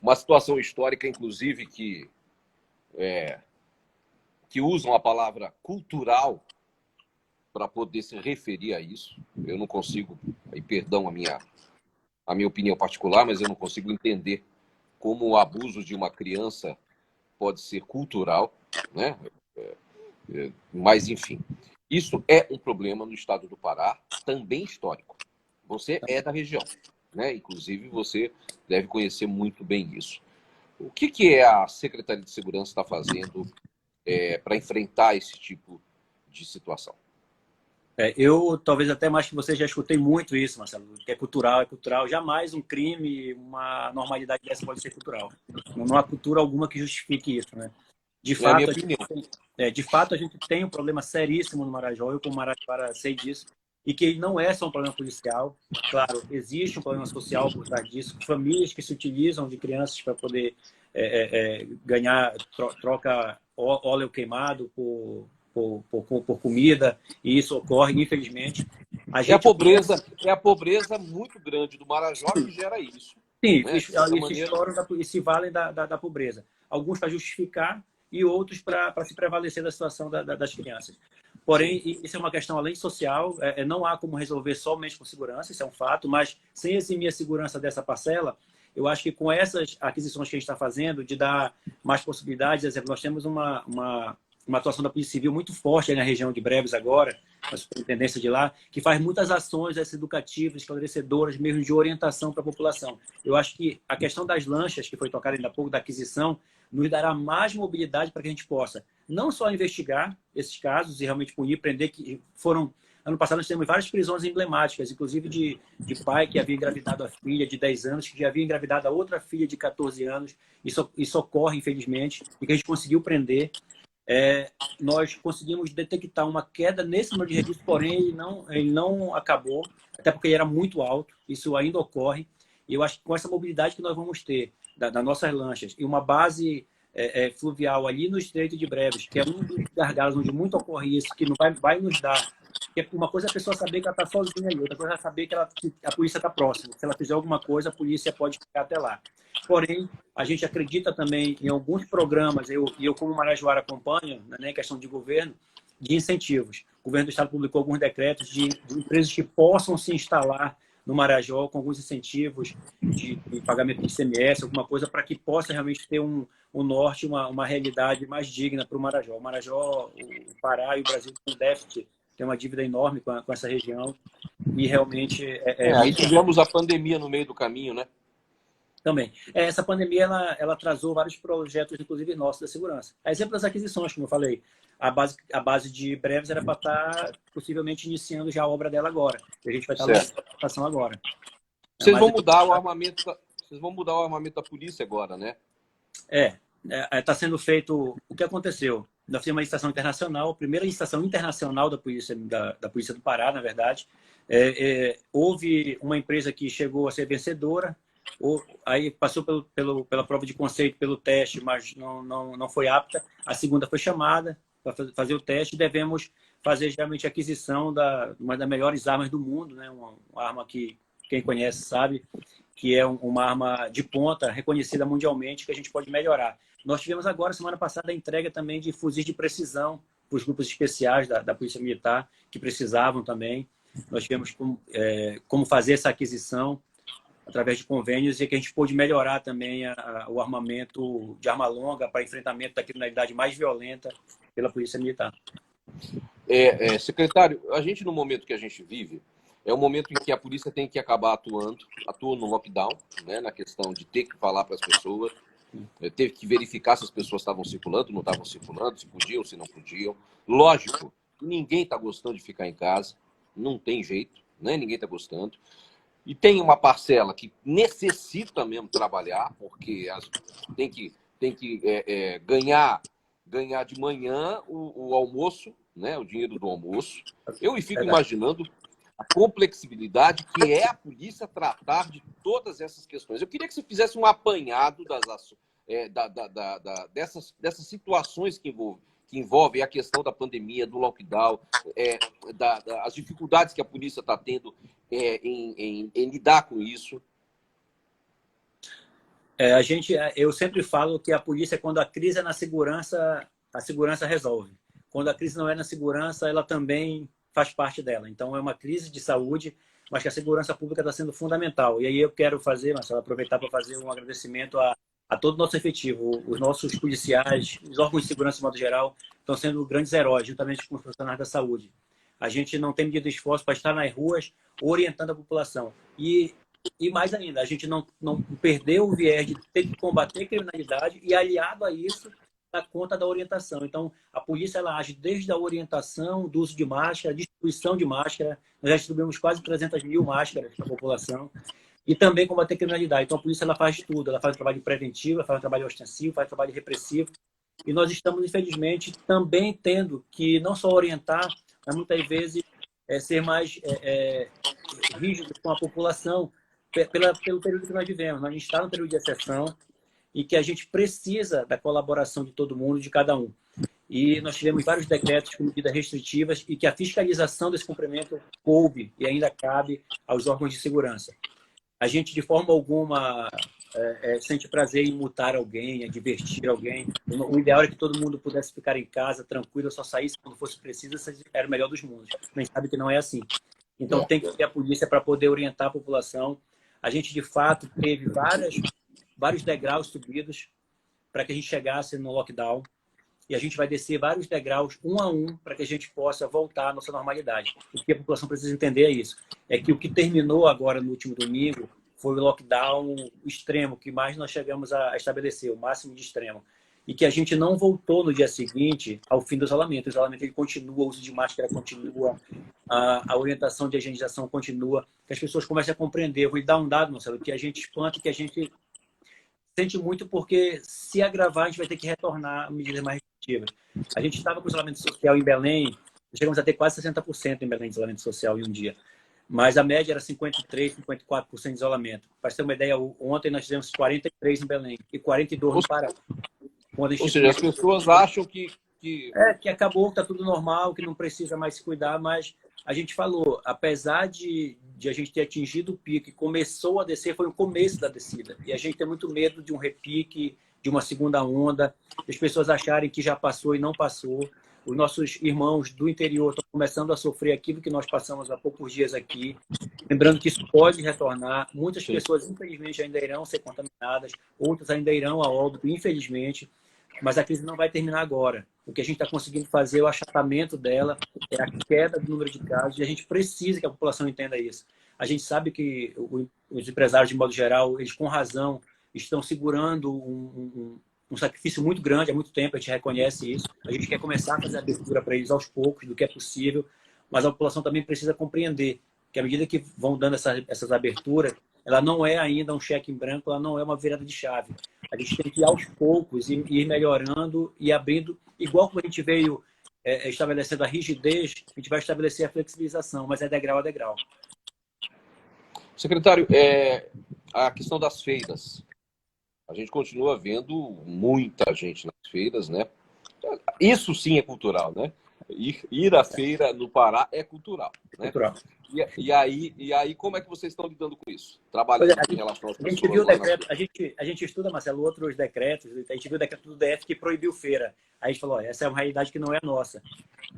Speaker 1: Uma situação histórica, inclusive, que usam a palavra cultural para poder se referir a isso. Eu não consigo, e perdão a minha opinião particular, mas eu não consigo entender como o abuso de uma criança pode ser cultural, né? Mas, enfim, isso é um problema no estado do Pará, também histórico. Você é da região, né? Inclusive, você deve conhecer muito bem isso. O que a Secretaria de Segurança está fazendo para enfrentar esse tipo de situação?
Speaker 2: Eu, talvez até mais que você, já escutei muito isso, Marcelo, que é cultural. Jamais um crime, uma normalidade dessa pode ser cultural. Não há cultura alguma que justifique isso, né? De fato, a gente tem um problema seríssimo no Marajó. Eu, como marajoara, sei disso. E que não é só um problema policial. Claro, existe um problema social por trás disso. Famílias que se utilizam de crianças para poder ganhar, troca óleo queimado por comida, e isso ocorre, infelizmente.
Speaker 1: A pobreza muito grande do Marajó que gera isso.
Speaker 2: Sim, né? E se valem da pobreza. Alguns para justificar e outros para se prevalecer da situação das crianças. Porém, isso é uma questão além social, não há como resolver somente com segurança, isso é um fato, mas sem eximir a segurança dessa parcela, eu acho que com essas aquisições que a gente está fazendo, de dar mais possibilidades, exemplo, nós temos uma uma atuação da Polícia Civil muito forte aí na região de Breves agora, a superintendência de lá, que faz muitas ações educativas, esclarecedoras, mesmo de orientação para a população. Eu acho que a questão das lanchas, que foi tocada ainda há pouco, da aquisição, nos dará mais mobilidade para que a gente possa não só investigar esses casos e realmente punir, prender, que foram... Ano passado nós tivemos várias prisões emblemáticas, inclusive de pai que havia engravidado a filha de 10 anos, que já havia engravidado a outra filha de 14 anos. Isso ocorre, infelizmente, e que a gente conseguiu prender. Nós conseguimos detectar uma queda nesse número de registros, porém ele não acabou, até porque ele era muito alto, isso ainda ocorre. E eu acho que com essa mobilidade que nós vamos ter das nossas lanchas e uma base fluvial ali no Estreito de Breves, que é um dos gargalos onde muito ocorre isso, que não vai nos dar. Porque uma coisa é a pessoa saber que ela está sozinha ali, outra coisa é saber que a polícia está próxima. Se ela fizer alguma coisa, a polícia pode ficar até lá. Porém, a gente acredita também em alguns programas, eu como Marajoara acompanho, né, em questão de governo, de incentivos. O governo do estado publicou alguns decretos de empresas que possam se instalar no Marajó com alguns incentivos de pagamento de ICMS, alguma coisa para que possa realmente ter um norte, uma realidade mais digna para o Marajó. O Marajó, o Pará e o Brasil têm um déficit, tem uma dívida enorme com essa região e realmente...
Speaker 1: Aí tivemos a pandemia no meio do caminho, né?
Speaker 2: Também. Essa pandemia, ela atrasou vários projetos, inclusive nossos, da segurança. A exemplo das aquisições, como eu falei, a base de Breves era para estar possivelmente iniciando já a obra dela agora. E a gente vai estar lançando a estação agora.
Speaker 1: Vocês vão mudar o armamento, vocês vão mudar o armamento da polícia agora, né?
Speaker 2: Está sendo feito o que aconteceu. Nós fizemos uma licitação internacional, a primeira licitação internacional da Polícia do Pará, na verdade. Houve uma empresa que chegou a ser vencedora, aí passou pela prova de conceito, pelo teste, mas não foi apta. A segunda foi chamada para fazer o teste. Devemos fazer geralmente a aquisição de uma das melhores armas do mundo, né? Uma arma que quem conhece sabe que é uma arma de ponta, reconhecida mundialmente, que a gente pode melhorar. Nós tivemos agora, semana passada, a entrega também de fuzis de precisão para os grupos especiais da Polícia Militar, que precisavam também. Nós tivemos como fazer essa aquisição através de convênios e que a gente pôde melhorar também o armamento de arma longa para enfrentamento da criminalidade mais violenta pela Polícia Militar.
Speaker 1: Secretário, a gente, no momento que a gente vive, é um momento em que a polícia tem que acabar atua no lockdown, né, na questão de ter que falar para as pessoas, teve que verificar se as pessoas estavam circulando, não estavam circulando, se podiam, se não podiam. Lógico, ninguém está gostando de ficar em casa, não tem jeito, né? Ninguém está gostando. E tem uma parcela que necessita mesmo trabalhar, porque tem que ganhar de manhã o almoço, né? O dinheiro do almoço. Eu fico imaginando a complexibilidade que é a polícia tratar de todas essas questões. Eu queria que você fizesse um apanhado dessas situações que envolvem a questão da pandemia, do lockdown, as dificuldades que a polícia está tendo em lidar com isso.
Speaker 2: Eu sempre falo que a polícia, quando a crise é na segurança, a segurança resolve. Quando a crise não é na segurança, ela também faz parte dela. Então, é uma crise de saúde, mas que a segurança pública está sendo fundamental. E aí eu quero fazer, Marcelo, aproveitar para fazer um agradecimento a todo o nosso efetivo. Os nossos policiais, os órgãos de segurança, de modo geral, estão sendo grandes heróis, juntamente com os profissionais da saúde. A gente não tem medido esforço para estar nas ruas orientando a população. E mais ainda, a gente não perdeu o viés de ter que combater a criminalidade e, aliado a isso, dar conta da orientação. Então, a polícia ela age desde a orientação, do uso de máscara, distribuição de máscara. Nós já distribuímos quase 300 mil máscaras para a população. E também combater a criminalidade. Então, a polícia ela faz tudo. Ela faz um trabalho preventivo, ela faz um trabalho ostensivo, faz um trabalho repressivo. E nós estamos, infelizmente, também tendo que não só orientar, mas muitas vezes ser mais rígidos com a população pelo período que nós vivemos. A gente está num período de exceção e que a gente precisa da colaboração de todo mundo, de cada um. E nós tivemos vários decretos com medidas restritivas e que a fiscalização desse cumprimento coube e ainda cabe aos órgãos de segurança. A gente, de forma alguma, sente prazer em multar alguém, em advertir alguém. O ideal é que todo mundo pudesse ficar em casa, tranquilo, só saísse quando fosse preciso, era o melhor dos mundos. A gente sabe que não é assim. Então, tem que ter a polícia para poder orientar a população. A gente, de fato, teve vários degraus subidos para que a gente chegasse no lockdown. e a gente vai descer vários degraus, um a um, para que a gente possa voltar à nossa normalidade. O que a população precisa entender é isso. É que o que terminou agora no último domingo foi o lockdown extremo, que mais nós chegamos a estabelecer, o máximo de extremo. E que a gente não voltou no dia seguinte ao fim do isolamento. O isolamento ele continua, o uso de máscara continua, a orientação de higienização continua, que as pessoas comecem a compreender. Eu vou lhe dar um dado, Marcelo, que a gente espanta, que a gente sente muito, porque se agravar, a gente vai ter que retornar a medidas mais restritivas. A gente estava com isolamento social em Belém, chegamos a ter quase 60% em Belém de isolamento social em um dia. Mas a média era 53%, 54% de isolamento. Para você ter uma ideia, ontem nós tivemos 43% em Belém e 42% no Pará.
Speaker 1: Ou seja, as pessoas acham que...
Speaker 2: que acabou, está tudo normal, que não precisa mais se cuidar, mas a gente falou, apesar de a gente ter atingido o pico e começou a descer, foi o começo da descida. E a gente tem muito medo de um repique, de uma segunda onda, as pessoas acharem que já passou e não passou. Os nossos irmãos do interior estão começando a sofrer aquilo que nós passamos há poucos dias aqui. Lembrando que isso pode retornar. Muitas pessoas, infelizmente, ainda irão ser contaminadas, outras ainda irão a óbito, infelizmente. Mas a crise não vai terminar agora. O que a gente está conseguindo fazer é o achatamento dela, é a queda do número de casos, e a gente precisa que a população entenda isso. A gente sabe que os empresários, de modo geral, eles com razão estão segurando um sacrifício muito grande há muito tempo, a gente reconhece isso. A gente quer começar a fazer abertura para eles aos poucos, do que é possível, mas a população também precisa compreender que à medida que vão dando essas aberturas, ela não é ainda um cheque em branco, ela não é uma virada de chave. A gente tem que ir aos poucos, ir melhorando e abrindo, igual como a gente veio estabelecendo a rigidez, a gente vai estabelecer a flexibilização, mas é degrau a degrau.
Speaker 1: Secretário, a questão das feiras. A gente continua vendo muita gente nas feiras, né? Isso sim é cultural, né? Ir à feira no Pará é cultural, né?
Speaker 2: Cultural.
Speaker 1: E aí, como é que vocês estão lidando com isso? Trabalhando em relação às pessoas?
Speaker 2: A gente viu o decreto, a gente estuda, Marcelo, outros decretos, a gente viu o decreto do DF que proibiu feira. Aí a gente falou, essa é uma realidade que não é nossa.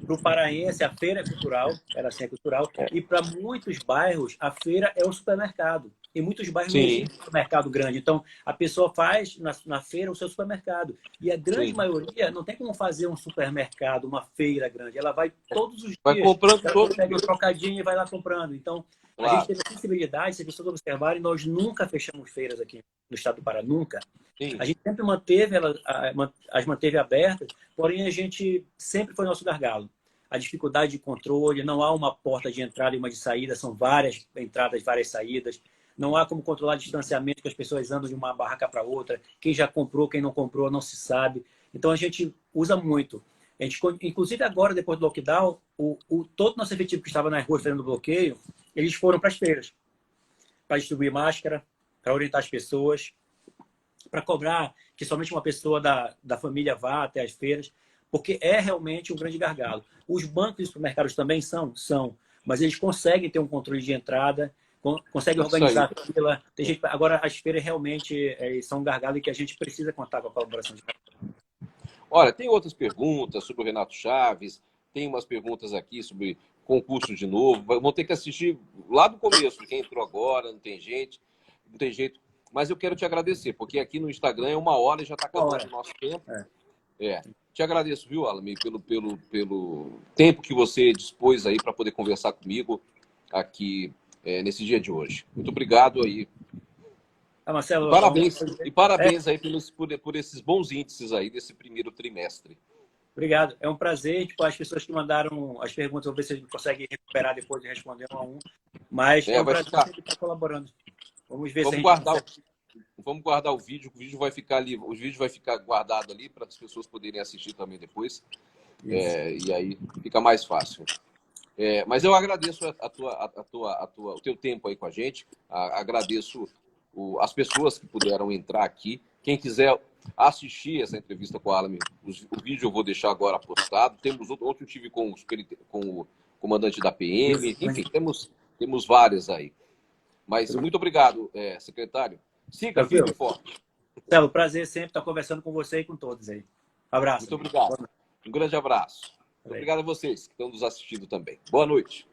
Speaker 2: Para o paraense, a feira é cultural, ela sim é cultural, e para muitos bairros, a feira é o supermercado. Em muitos bairros não existe supermercado grande. Então, a pessoa faz na feira o seu supermercado. E a grande maioria não tem como fazer um supermercado, uma feira grande. Ela vai todos os dias.
Speaker 1: Vai comprando todo.
Speaker 2: Pega um trocadinho e vai lá comprando. Então, a gente teve a sensibilidade, se as pessoas observarem, nós nunca fechamos feiras aqui no estado do Pará. Nunca.
Speaker 1: Sim.
Speaker 2: A gente sempre as manteve abertas, porém a gente sempre foi nosso gargalo. A dificuldade de controle, não há uma porta de entrada e uma de saída, são várias entradas, várias saídas. Não há como controlar distanciamento, que as pessoas andam de uma barraca para outra. Quem já comprou, quem não comprou, não se sabe. Então, a gente usa muito. A gente, inclusive, agora, depois do lockdown, todo o nosso efetivo que estava nas ruas fazendo bloqueio, eles foram para as feiras. Para distribuir máscara, para orientar as pessoas, para cobrar que somente uma pessoa da família vá até as feiras, porque é realmente um grande gargalo. Os bancos e supermercados também são, mas eles conseguem ter um controle de entrada, consegue organizar a fila. Agora, as feiras realmente são um gargalo e que a gente precisa contar com a colaboração de cada um.
Speaker 1: Olha, tem outras perguntas sobre o Renato Chaves, tem umas perguntas aqui sobre concurso de novo. Vão ter que assistir lá do começo, quem entrou agora, não tem jeito. Mas eu quero te agradecer, porque aqui no Instagram é 1 hora e já está acabando o nosso tempo. Te agradeço, viu, Alan, pelo tempo que você dispôs aí para poder conversar comigo aqui nesse dia de hoje. Muito obrigado aí.
Speaker 2: Marcelo,
Speaker 1: parabéns aí por esses bons índices aí desse primeiro trimestre.
Speaker 2: Obrigado. É um prazer. As pessoas que mandaram as perguntas, vou ver se a gente consegue recuperar depois de responder um a um. Mas é um prazer estar colaborando. Vamos ver
Speaker 1: Vamos guardar o vídeo vai ficar ali, o vídeo vai ficar guardado ali para as pessoas poderem assistir também depois. E aí fica mais fácil. Mas eu agradeço o teu tempo aí com a gente. Agradeço as pessoas que puderam entrar aqui. Quem quiser assistir essa entrevista com a Alan, o vídeo eu vou deixar agora postado. Ontem eu tive com o comandante da PM. Enfim, temos várias aí. Mas muito obrigado, secretário. Siga firme e forte.
Speaker 2: Marcelo, prazer sempre estar conversando com você e com todos aí. Abraço.
Speaker 1: Muito obrigado. Um grande abraço. Obrigado a vocês que estão nos assistindo também. Boa noite.